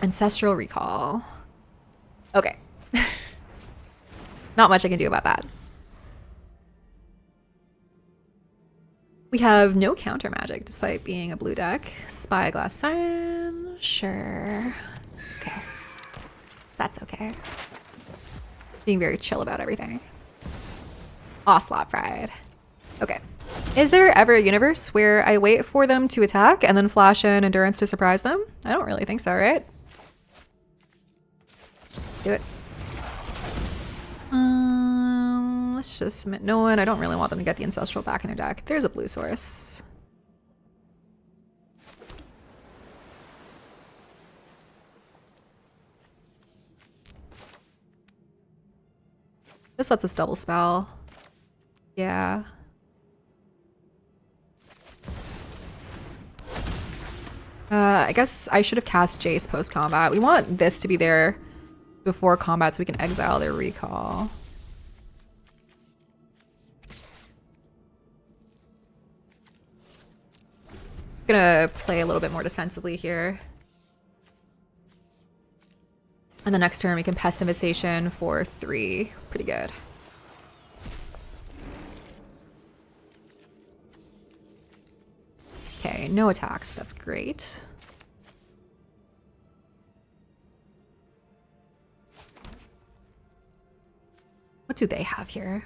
Ancestral recall. Okay. Not much I can do about that. We have no counter magic despite being a blue deck. Spyglass Siren. Sure. Okay. That's okay. Being very chill about everything. Ocelot Pride. Okay. Is there ever a universe where I wait for them to attack and then flash in endurance to surprise them? I don't really think so, right? Let's do it. Let's just submit no one. I don't really want them to get the Ancestral back in their deck. There's a blue source. This lets us double spell. Yeah. I guess I should have cast Jace post-combat. We want this to be there before combat so we can exile their recall. Gonna play a little bit more defensively here. And the next turn we can Pest Infestation for 3. Pretty good. Okay, no attacks. That's great. What do they have here?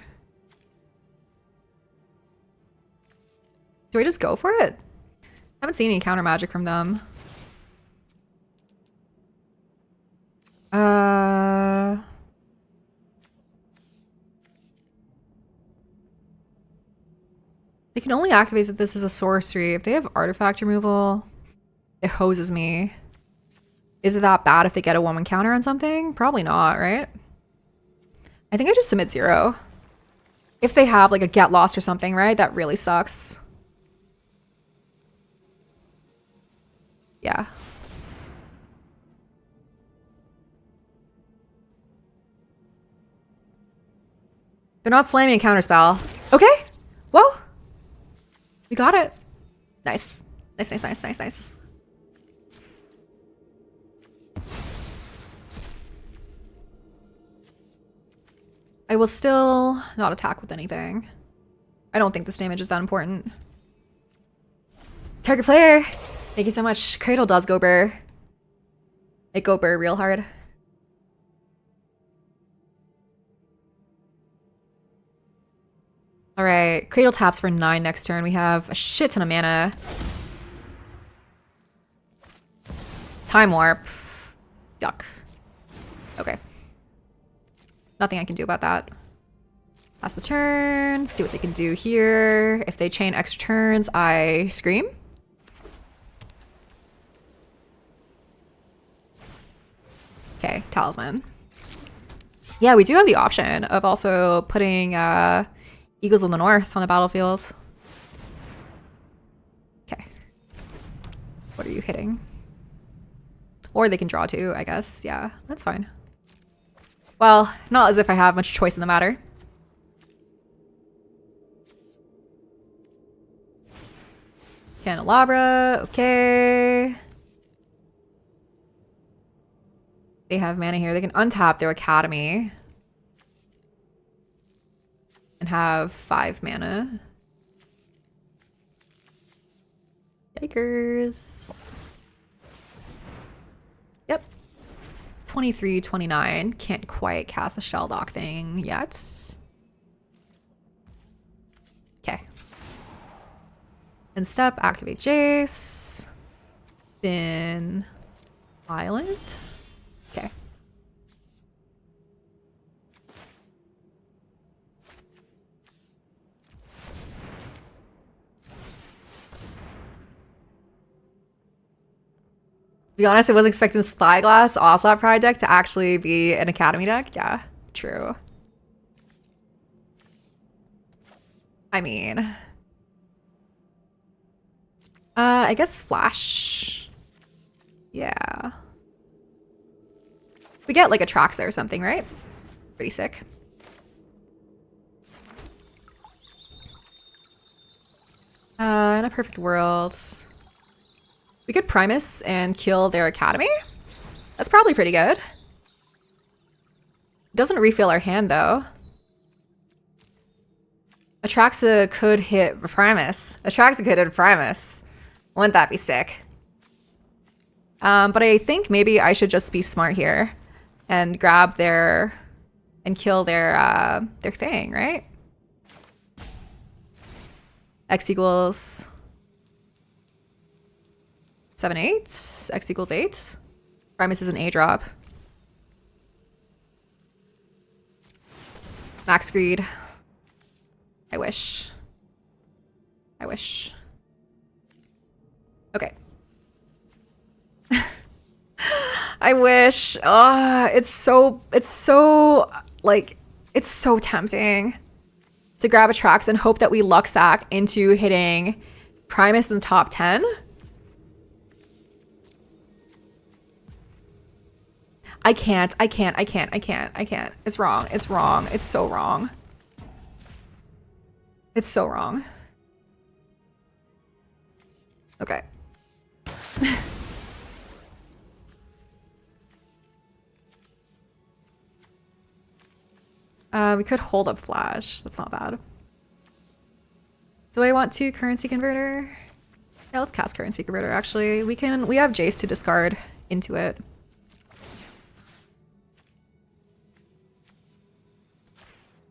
Do I just go for it? I haven't seen any counter magic from them. They can only activate if this is a sorcery. If they have artifact removal, it hoses me. Is it that bad if they get a 1/1 counter on something? Probably not, right? I think I just submit 0. If they have like a get lost or something, right? That really sucks. Yeah. They're not slamming a counterspell. Okay. Whoa. We got it. Nice. Nice, nice, nice, nice, nice. I will still not attack with anything. I don't think this damage is that important. Target player. Thank you so much. Cradle does go burr. It go burr real hard. All right, Cradle taps for 9 next turn. We have a shit ton of mana. Time Warp. Yuck. Okay. Nothing I can do about that. Pass the turn. See what they can do here. If they chain extra turns, I scream. Okay, Talisman. Yeah, we do have the option of also putting Eagles of the North on the battlefield. Okay. What are you hitting? Or they can draw 2, I guess. Yeah, that's fine. Well, not as if I have much choice in the matter. Candelabra, okay. They have mana here. They can untap their Academy. And have 5 mana. Yikers. Yep. 23, 29. Can't quite cast the Shell Dock thing yet. Okay. And step, activate Jace. Then Violent. Okay. To be honest, I wasn't expecting the Spyglass Ocelot Pride deck to actually be an Academy deck. Yeah, true. I mean... I guess Flash. Yeah. We get like a Traxa or something, right? Pretty sick. In a perfect world, we could Primus and kill their academy. That's probably pretty good. Doesn't refill our hand though. Atraxa could hit Primus. Atraxa could hit Primus. Wouldn't that be sick? But I think maybe I should just be smart here and grab their and kill their thing, right? X equals 7, 8. X equals 8. Primus is an A drop. Max greed. I wish. I wish. Okay. I wish. It's so like, it's so tempting to grab Atraxa and hope that we luck sack into hitting Primus in the top 10. I can't. It's wrong. It's wrong. It's so wrong. It's so wrong. Okay. We could hold up Flash. That's not bad. Do I want to currency converter? Yeah, let's cast currency converter. Actually, we have Jace to discard into it.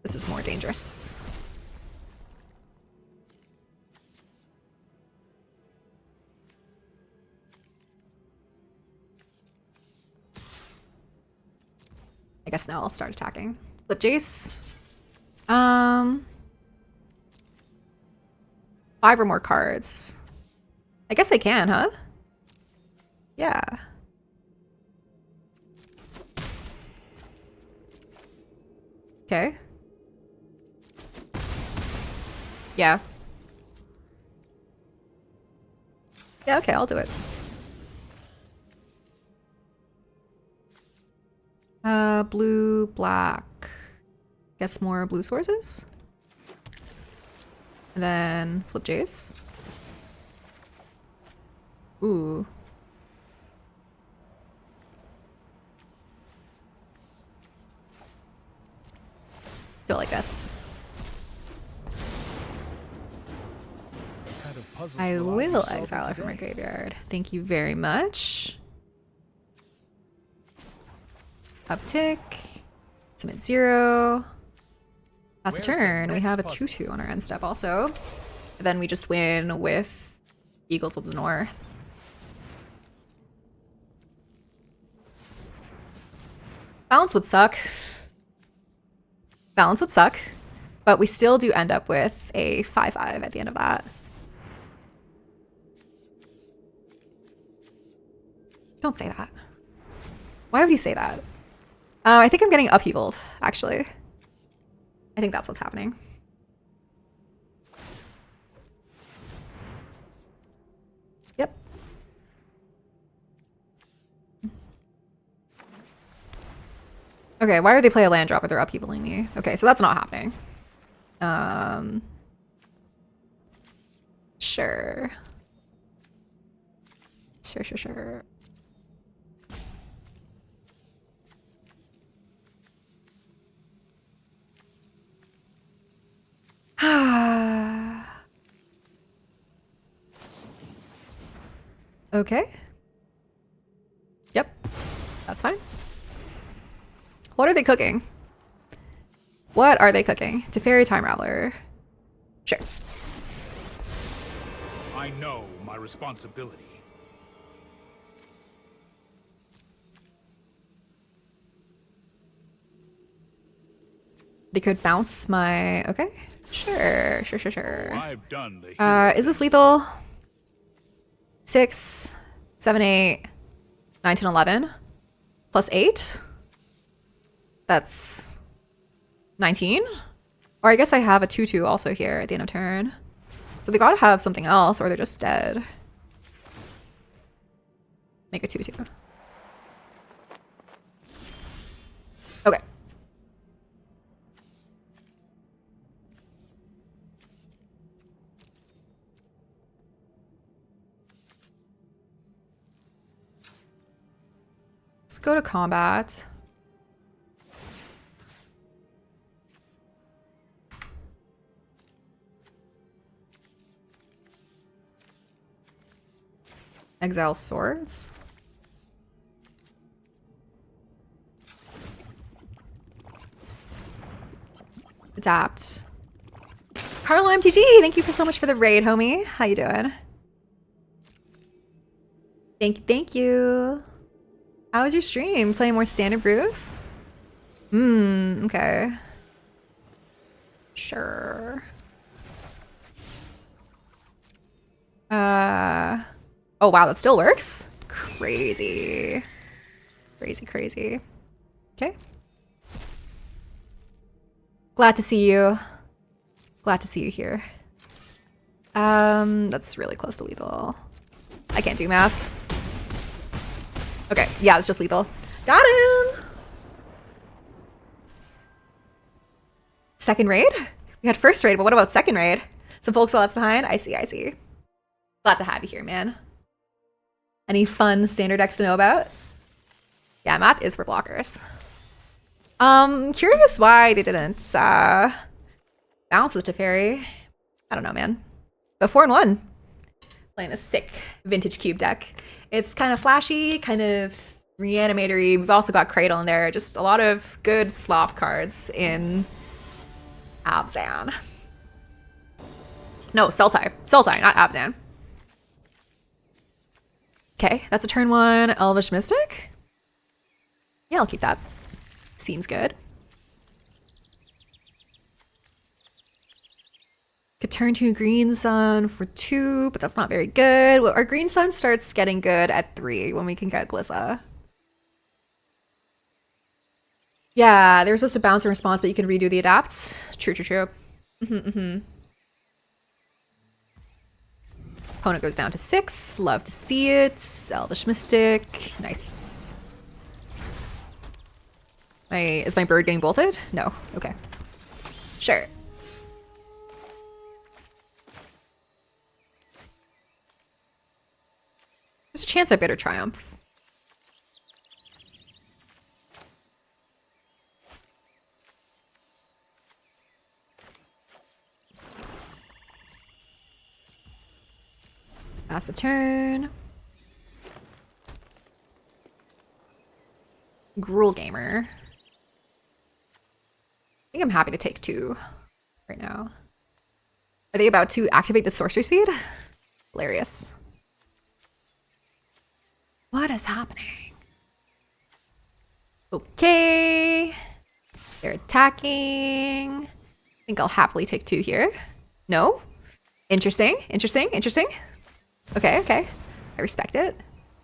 This is more dangerous. I guess now I'll start attacking. Flip Jace. 5 or more cards. I guess I can, huh? Yeah. Okay. Yeah. Yeah, okay, I'll do it. Blue, black. Guess more blue sources. And then flip Jace. Ooh. Go like this. I will exile it from my graveyard. Thank you very much. Uptick. Submit 0. Last turn, we have a 2/2 on our end step also. Then we just win with Eagles of the North. Balance would suck. Balance would suck. But we still do end up with a 5/5 at the end of that. Don't say that. Why would you say that? I think I'm getting upheavaled, actually. I think that's what's happening. Yep. Okay, why would they play a land drop if they're upheavaling me? Okay, so that's not happening. Sure. Sure. Okay. Yep. That's fine. What are they cooking? What are they cooking? Teferi Time Raveler. Sure. I know my responsibility. They could bounce my... Okay. Sure. I've done the Is this lethal? 6, 7, 8, 9, 10, 11. Plus 8? That's 19? Or I guess I have a 2/2 also here at the end of turn. So they gotta have something else or they're just dead. Make a 2/2. Okay. go to combat. Exile swords. Adapt. Carlo MTG, thank you so much for the raid, homie. How you doing? Thank you. How was your stream? Playing more standard brews? Okay. Sure. Oh wow, that still works? Crazy. Crazy. Okay. Glad to see you. Glad to see you here. That's really close to lethal. I can't do math. Okay, yeah, it's just lethal. Got him! Second raid? We had first raid, but what about second raid? Some folks are left behind? I see. Glad to have you here, man. Any fun standard decks to know about? Yeah, math is for blockers. Curious why they didn't bounce the Teferi. I don't know, man. But 4-1. Playing a sick vintage cube deck. It's kind of flashy, kind of reanimatory. We've also got Cradle in there. Just a lot of good slop cards in Abzan. No, Sultai, not Abzan. Okay, that's a turn 1 Elvish Mystic. Yeah, I'll keep that. Seems good. Could turn to Green Sun for 2, but that's not very good. Our Green Sun starts getting good at 3 when we can get Glissa. Yeah, they were supposed to bounce in response, but you can redo the adapt. True. Opponent goes down to 6. Love to see it. Elvish Mystic. Nice. Is my bird getting bolted? No. Okay. Sure. There's a chance I better triumph. Pass the turn. Gruel Gamer. I think I'm happy to take 2 right now. Are they about to activate the sorcery speed? Hilarious. What is happening? Okay. They're attacking. I think I'll happily take 2 here. No? Interesting. Okay. I respect it.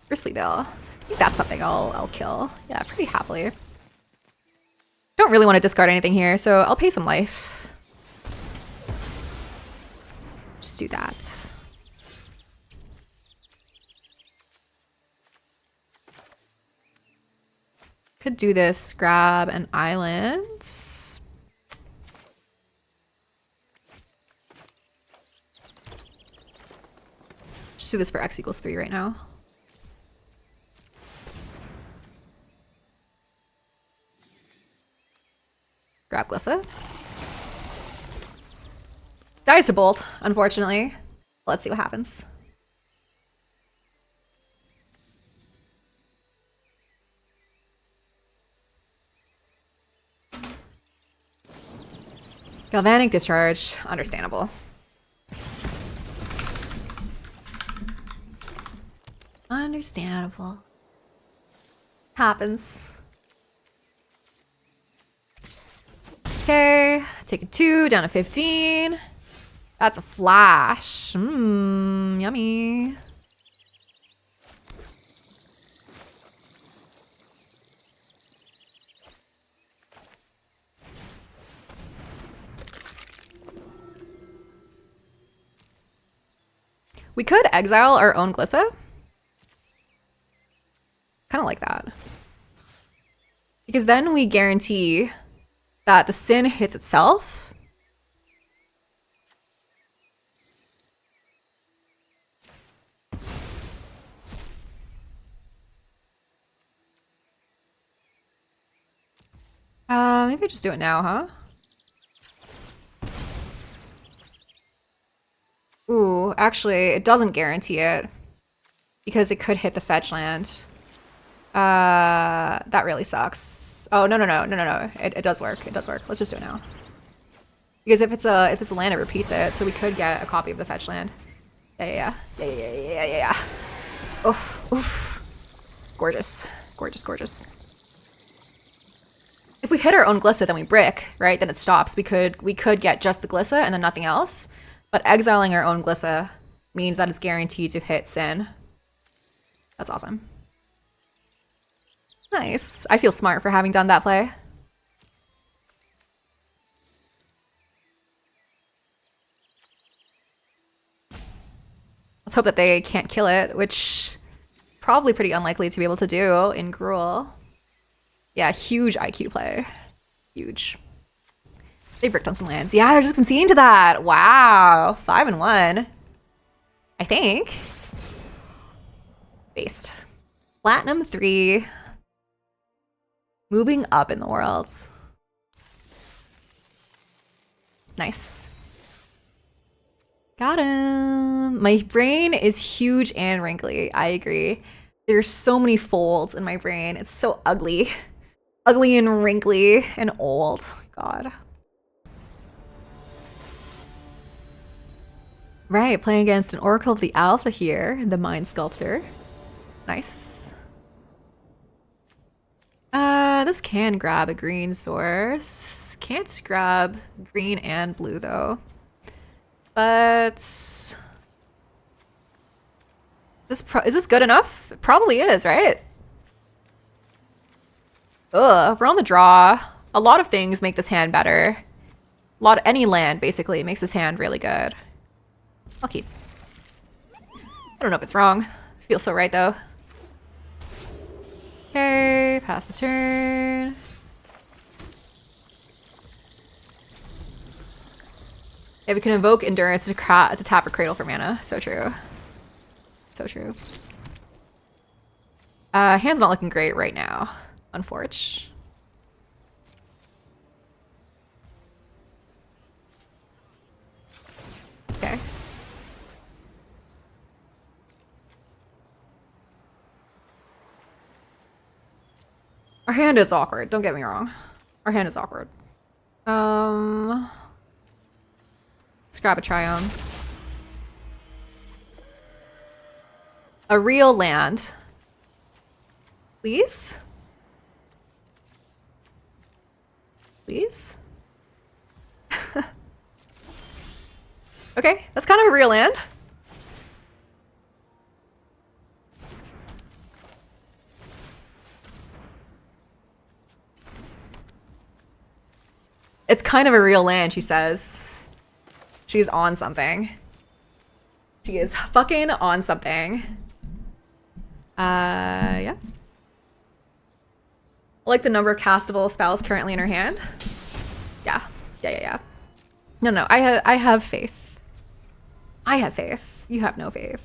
Bristly Bill. I think that's something I'll kill. Yeah, pretty happily. Don't really want to discard anything here, so I'll pay some life. Just do that. Could do this, grab an island. Just do this for x equals 3 right now. Grab Glissa. Dies to bolt, unfortunately. Let's see what happens. Galvanic Discharge, understandable. Understandable. Happens. Okay, take a 2, down to 15. That's a flash. Yummy. We could exile our own Glissa. Kind of like that. Because then we guarantee that the sin hits itself. Maybe just do it now, huh? Ooh, actually, it doesn't guarantee it. Because it could hit the fetch land. That really sucks. Oh, no. It does work. It does work. Let's just do it now. Because if it's a land, it repeats it, so we could get a copy of the fetch land. Yeah. Oof. Gorgeous. If we hit our own Glissa, then we brick, right? Then it stops. We could get just the Glissa and then nothing else. But exiling our own Glissa means that it's guaranteed to hit Sin. That's awesome. Nice. I feel smart for having done that play. Let's hope that they can't kill it, which probably pretty unlikely to be able to do in Gruul. Yeah, huge IQ play. Huge. They bricked on some lands. Yeah, they're just conceding to that. Wow. 5-1. I think. Based. Platinum 3. Moving up in the world. Nice. Got him. My brain is huge and wrinkly. I agree. There's so many folds in my brain. It's so ugly. Ugly and wrinkly and old. God. Right, playing against an Oracle of the Alpha here, the Mind Sculptor. Nice. This can grab a green source. Can't grab green and blue though. But is this good enough? It probably is, right? Ugh, we're on the draw. A lot of things make this hand better. Any land basically makes this hand really good. I'll keep. I don't know if it's wrong. Feels so right though. Okay, pass the turn. Yeah, we can invoke Endurance to tap or Cradle for mana. So true. So true. Hand's not looking great right now, unfortunately. Okay. Our hand is awkward, don't get me wrong. Our hand is awkward. Let's grab a Triome. A real land. Please? Please? Okay, that's kind of a real land. It's kind of a real land, she says. She's on something. She is fucking on something. Yeah. I like the number of castable spells currently in her hand. Yeah. No, I have faith. I have faith. You have no faith.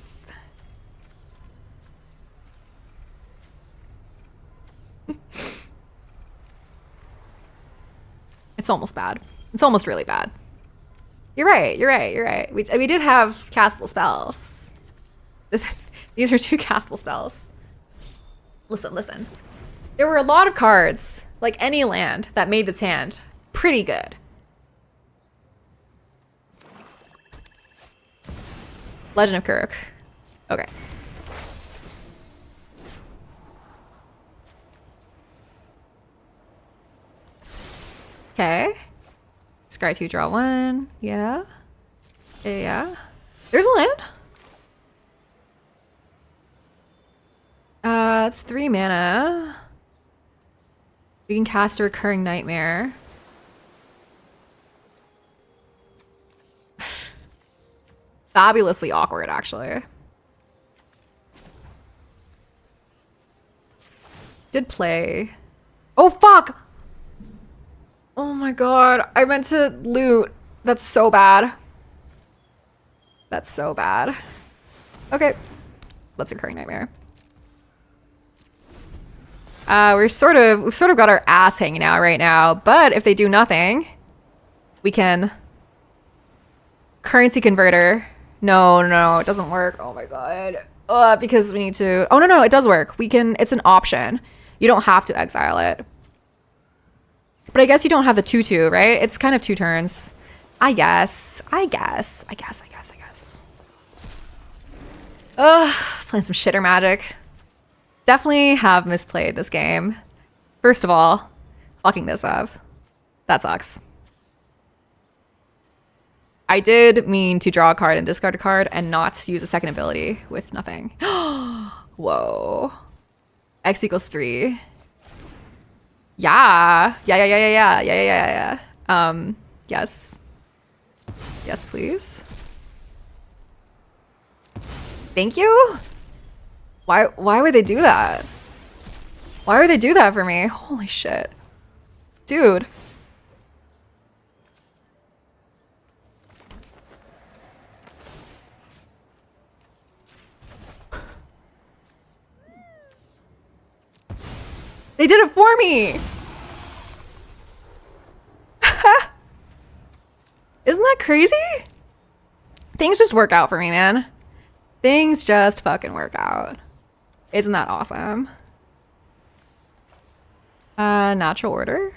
It's almost bad. It's almost really bad. You're right. We did have castable spells. These are 2 castable spells. Listen. There were a lot of cards, like any land, that made this hand pretty good. Legend of Kuruk. Okay. Okay. Scry 2, draw 1. Yeah. There's a land. It's 3 mana. We can cast a Recurring Nightmare. Fabulously awkward, actually. Did play. Oh, fuck! Oh my god. I meant to loot. That's so bad. That's so bad. Okay. Let's Recurring Nightmare. we've sort of got our ass hanging out right now, but if they do nothing, we can currency converter. No, it doesn't work. Oh my god. Because we need to. Oh no, it does work. We can. It's an option. You don't have to exile it. But I guess you don't have the 2/2, right? It's kind of 2 turns. I guess. Ugh, playing some shitter magic. Definitely have misplayed this game. First of all, fucking this up. That sucks. I did mean to draw a card and discard a card and not use a second ability with nothing. Whoa. X equals 3. Yeah. Yes. Yes, please. Thank you? Why would they do that? Why would they do that for me? Holy shit. Dude. They did it for me! Isn't that crazy? Things just work out for me, man. Things just fucking work out. Isn't that awesome? Natural order?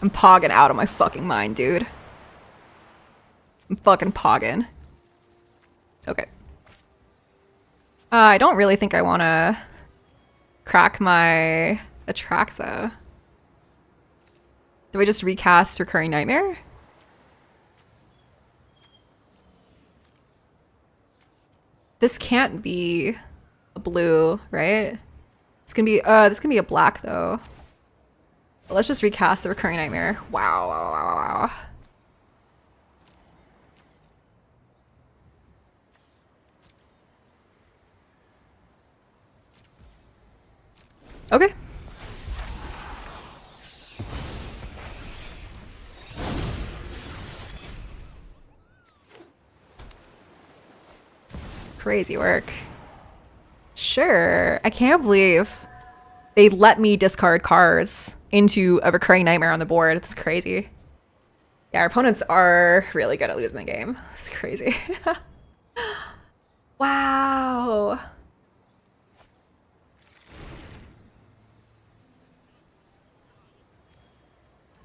I'm pogging out of my fucking mind, dude. I'm fucking pogging. Okay. I don't really think I want to crack my Atraxa. Do I just recast Recurring Nightmare? This can't be a blue, right? It's gonna be this can be a black though. But let's just recast the Recurring Nightmare. Wow. Okay. Crazy work. Sure. I can't believe they let me discard cards into a Recurring Nightmare on the board. It's crazy. Yeah, our opponents are really good at losing the game. It's crazy. Wow.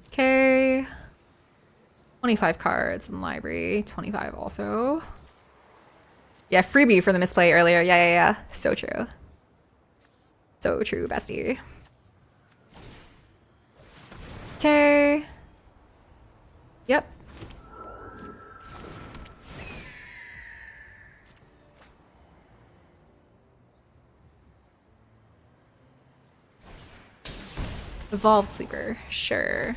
Okay. 25 cards in the library. 25 also. Yeah, freebie for the misplay earlier. Yeah. So true. So true, bestie. Okay. Yep. Evolved Sleeper. Sure.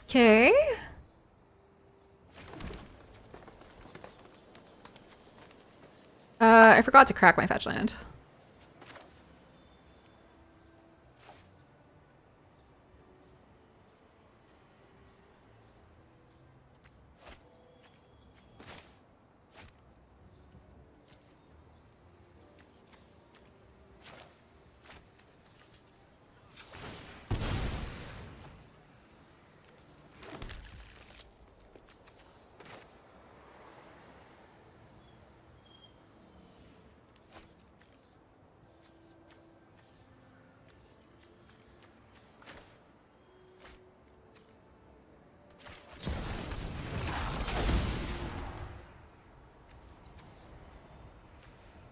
Okay. I forgot to crack my fetch land.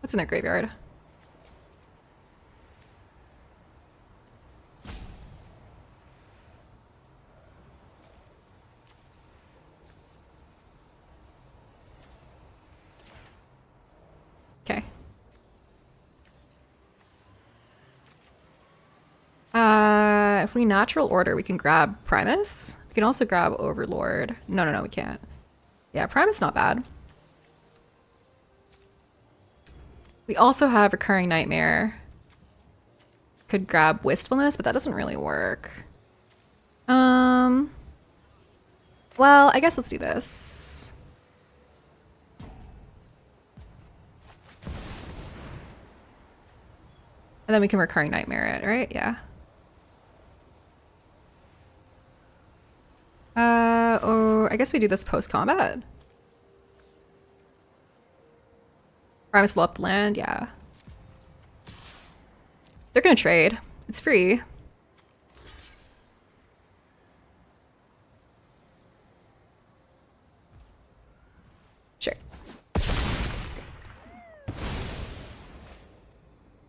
What's in their graveyard? Okay. If we natural order, we can grab Primus. We can also grab Overlord. No, we can't. Yeah, Primus not bad. We also have Recurring Nightmare. could grab Wistfulness, but that doesn't really work. Well, I guess let's do this. And then we can Recurring Nightmare it, right? Yeah. Or I guess we do this post-combat. Primus will up the land, yeah. They're gonna trade. It's free. Sure.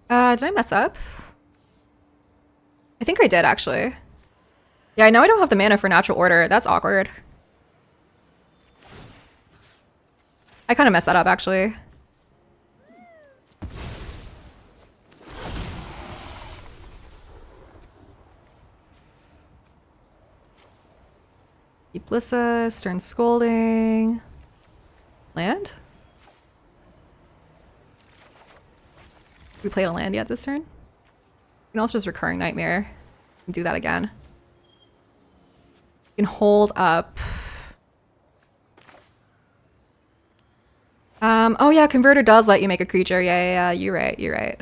Did I mess up? I think I did, actually. Yeah, I know I don't have the mana for Natural Order. That's awkward. I kind of messed that up, actually. Keep Lissa, Stern Scolding. Land? We played a land yet this turn? We can also just Recurring Nightmare and do that again. You can hold up. Oh yeah, Converter does let you make a creature. Yeah, you're right, you're right.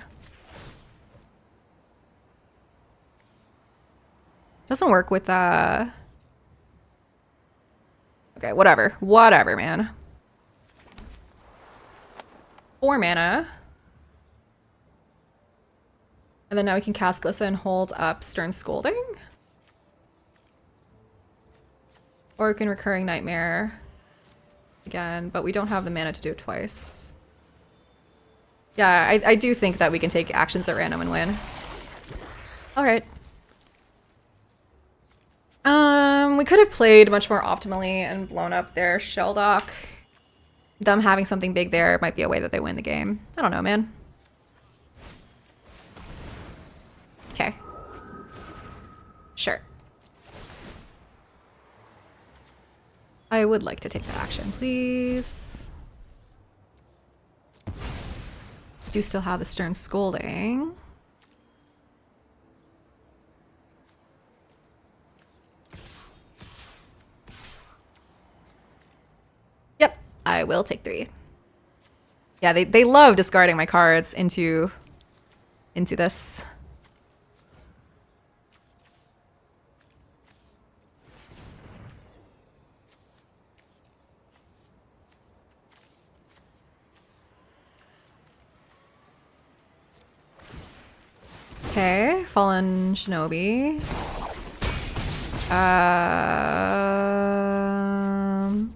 Doesn't work with, okay, whatever. Whatever, man. 4 mana. And then now we can cast Glissa and hold up Stern Scolding. Or we can Recurring Nightmare again, but we don't have the mana to do it twice. Yeah, I do think that we can take actions at random and win. Alright. We could have played much more optimally and blown up their Shell Dock. Them having something big there might be a way that they win the game. I don't know, man. Okay. Sure. I would like to take that action, please. Do still have the Stern Scolding. Yep, I will take 3. Yeah, they love discarding my cards into this. Okay, Fallen Shinobi.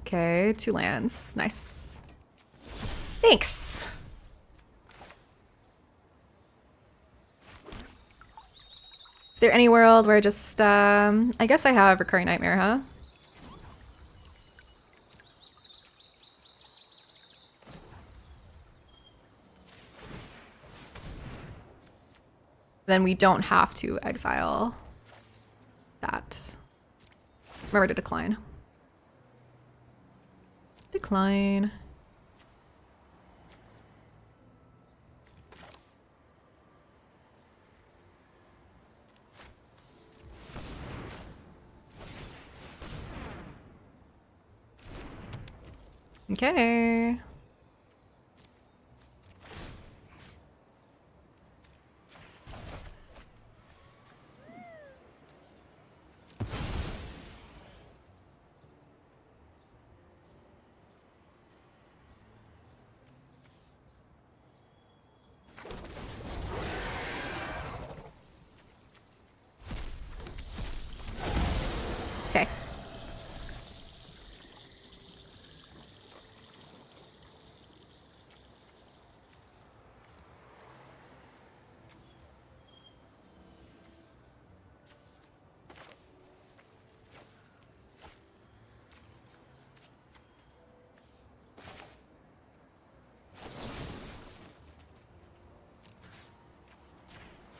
Okay, 2 lands. Nice. Thanks. Is there any world where I just, I guess I have Recurring Nightmare, huh? Then we don't have to exile that. Remember to decline. Decline. Okay. Okay.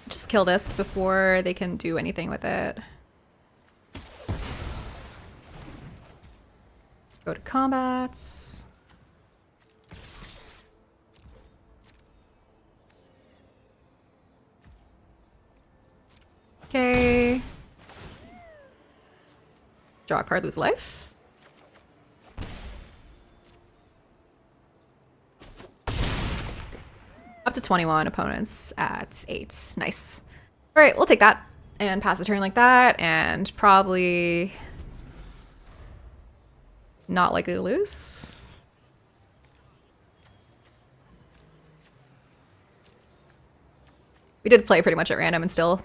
Just kill this before they can do anything with it. Go to combats. Draw a card, lose life. Up to 21 opponents at 8. Nice. All right, we'll take that and pass the turn like that, and probably not likely to lose. We did play pretty much at random and still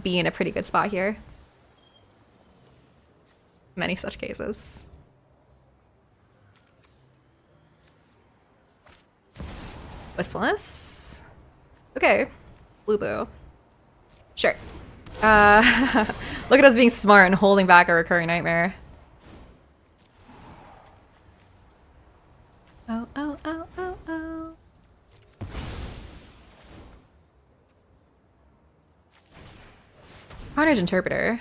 be in a pretty good spot here. Many such cases. Wistfulness. Okay. Blue. Sure. Look at us being smart and holding back a recurring nightmare. Oh. Carnage Interpreter.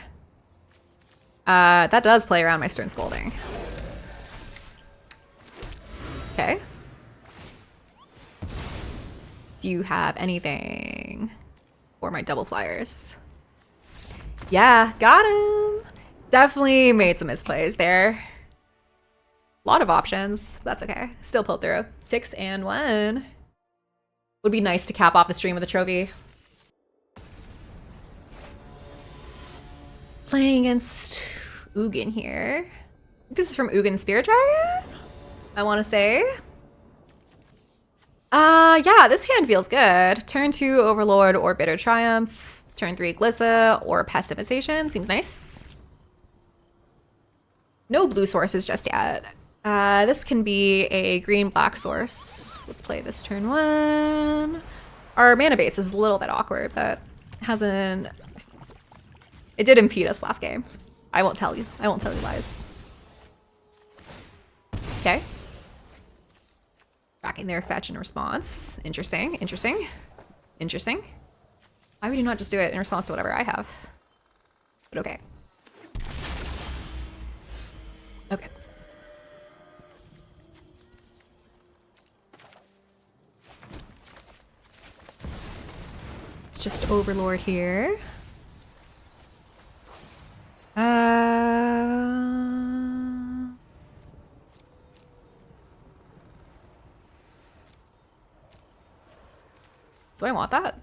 That does play around my Stern Scolding. Okay. Do you have anything for my double flyers? Yeah, got him. Definitely made some misplays there. A lot of options. That's okay. Still pulled through. 6 and 1. Would be nice to cap off the stream with a trophy. Playing against Ugin here. This is from Ugin Spirit Dragon, I want to say. Yeah, this hand feels good. Turn 2 Overlord or Bitter Triumph. Turn 3 Glissa or Pestivization. Seems nice. No blue sources just yet. This can be a green-black source. Let's play this turn 1. Our mana base is a little bit awkward, but hasn't... It did impede us last game. I won't tell you. I won't tell you lies. Okay. Back in there, fetch and response. Interesting. Why would you not just do it in response to whatever I have? But okay. Okay. It's just Overlord here. Do I want that?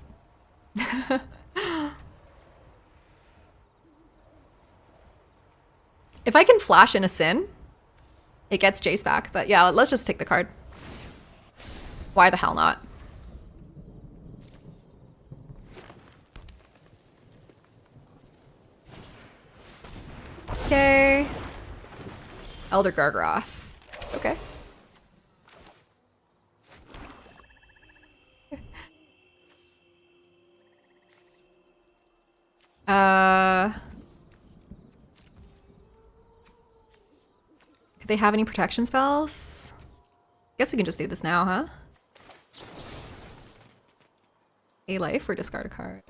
If I can flash in a Sin, it gets Jace back. But yeah, let's just take the card. Why the hell not? Okay. Elder Gargaroth. Okay. Could they have any protection spells? Guess we can just do this now, huh? A life or discard a card?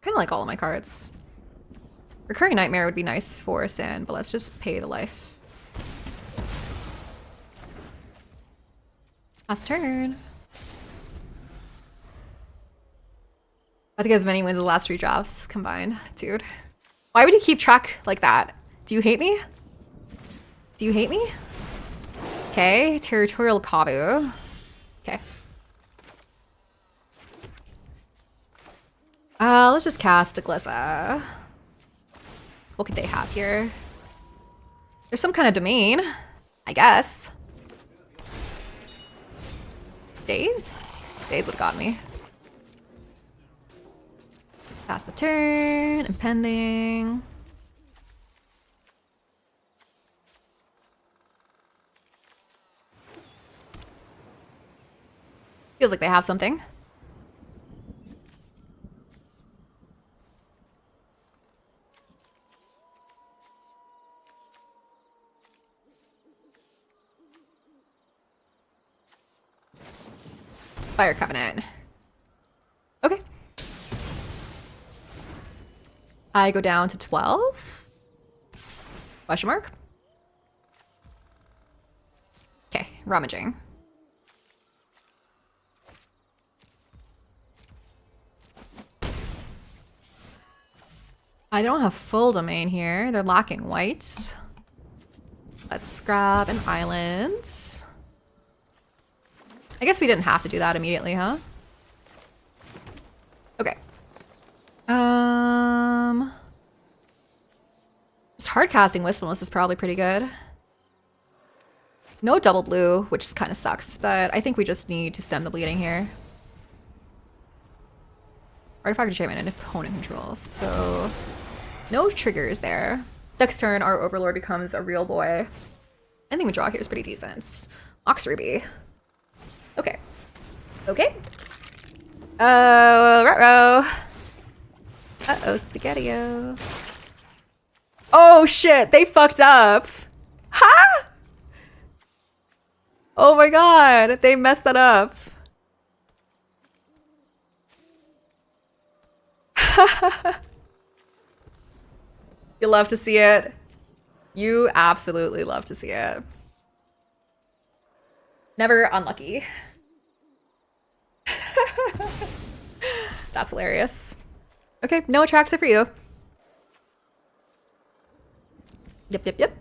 Kind of like all of my cards. Recurring Nightmare would be nice for Sin, but let's just pay the life. Last turn. I think as many wins as the last 3 drafts combined, dude. Why would you keep track like that? Do you hate me? Do you hate me? Okay, Territorial Kavu. Okay. Let's just cast a Glissa. What could they have here? There's some kind of domain, I guess. Days? Days would have got me. Pass the turn, impending. Feels like they have something. Fire Covenant. Okay. I go down to 12? Question mark? Okay, rummaging. I don't have full domain here. They're lacking white. Let's grab an island. I guess we didn't have to do that immediately, huh? Okay. Just hard casting Wistfulness is probably pretty good. No double blue, which kind of sucks, but I think we just need to stem the bleeding here. Artifact enchantment and opponent controls, so no triggers there. Next turn, our Overlord becomes a real boy. I think we draw here is pretty decent. Ox Ruby. Okay. Okay. Oh, ruh-roh. Uh-oh, Spaghetti-O. Oh, shit. They fucked up. Ha! Oh my god. They messed that up. You love to see it. You absolutely love to see it. Never unlucky. That's hilarious. Okay, no Atraxa for you. Yep, yep, yep.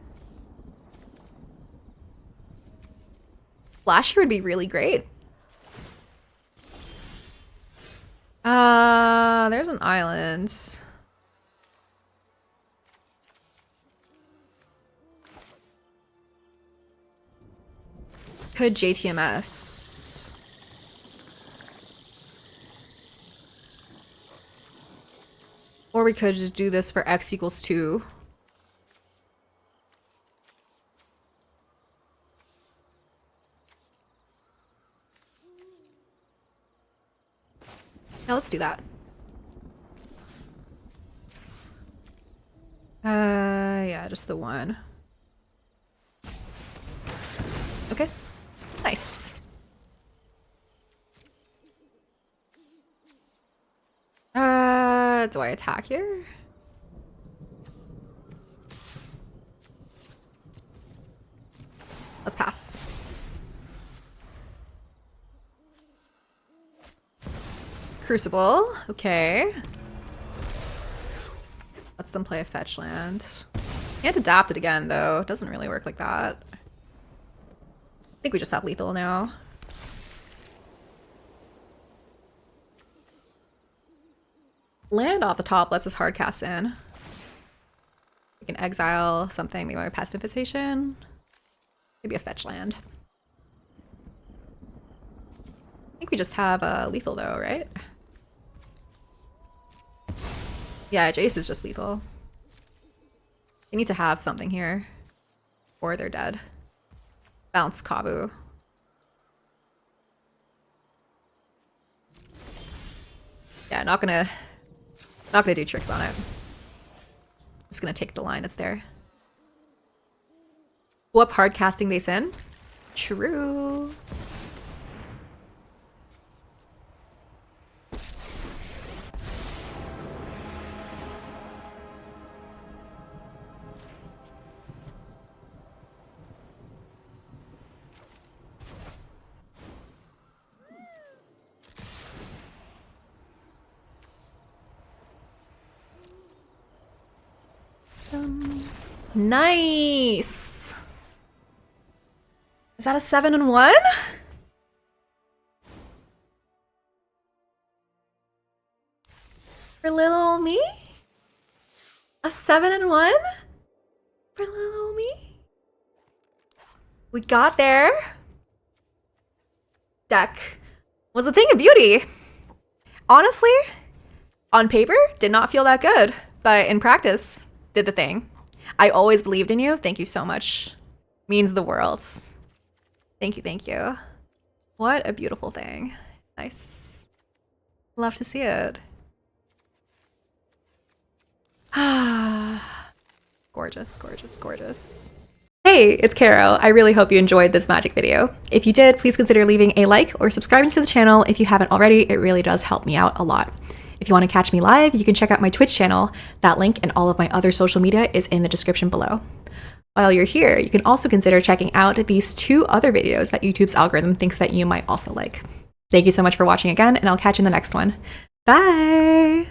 Flash here would be really great. There's an island. Could JTMS. Or we could just do this for x equals 2. Yeah, let's do that. Yeah, just the one. Okay. Nice. Do I attack here? Let's pass. Crucible, okay. Lets them play a fetch land. Can't adapt it again though. It doesn't really work like that. I think we just have lethal now. Land off the top lets us hard cast in. We can exile something, maybe a pest infestation. Maybe a fetch land. I think we just have lethal though, right? Yeah, Jace is just lethal. They need to have something here, or they're dead. Bounce Kabu. Yeah, not gonna do tricks on it. Just gonna take the line that's there. What hard casting they send? True. Nice. Is that a 7-1? For little old me? A 7-1? For little old me? We got there. Deck was a thing of beauty. Honestly, on paper, did not feel that good, but in practice, did the thing. I always believed in you. Thank you so much. Means the world. Thank you, thank you. What a beautiful thing. Nice. Love to see it. Gorgeous, gorgeous, gorgeous. Hey, it's Caro. I really hope you enjoyed this magic video. If you did, please consider leaving a like or subscribing to the channel if you haven't already. It really does help me out a lot. If you want to catch me live, you can check out my Twitch channel. That link and all of my other social media is in the description below. While you're here, you can also consider checking out these 2 other videos that YouTube's algorithm thinks that you might also like. Thank you so much for watching again, and I'll catch you in the next one. Bye!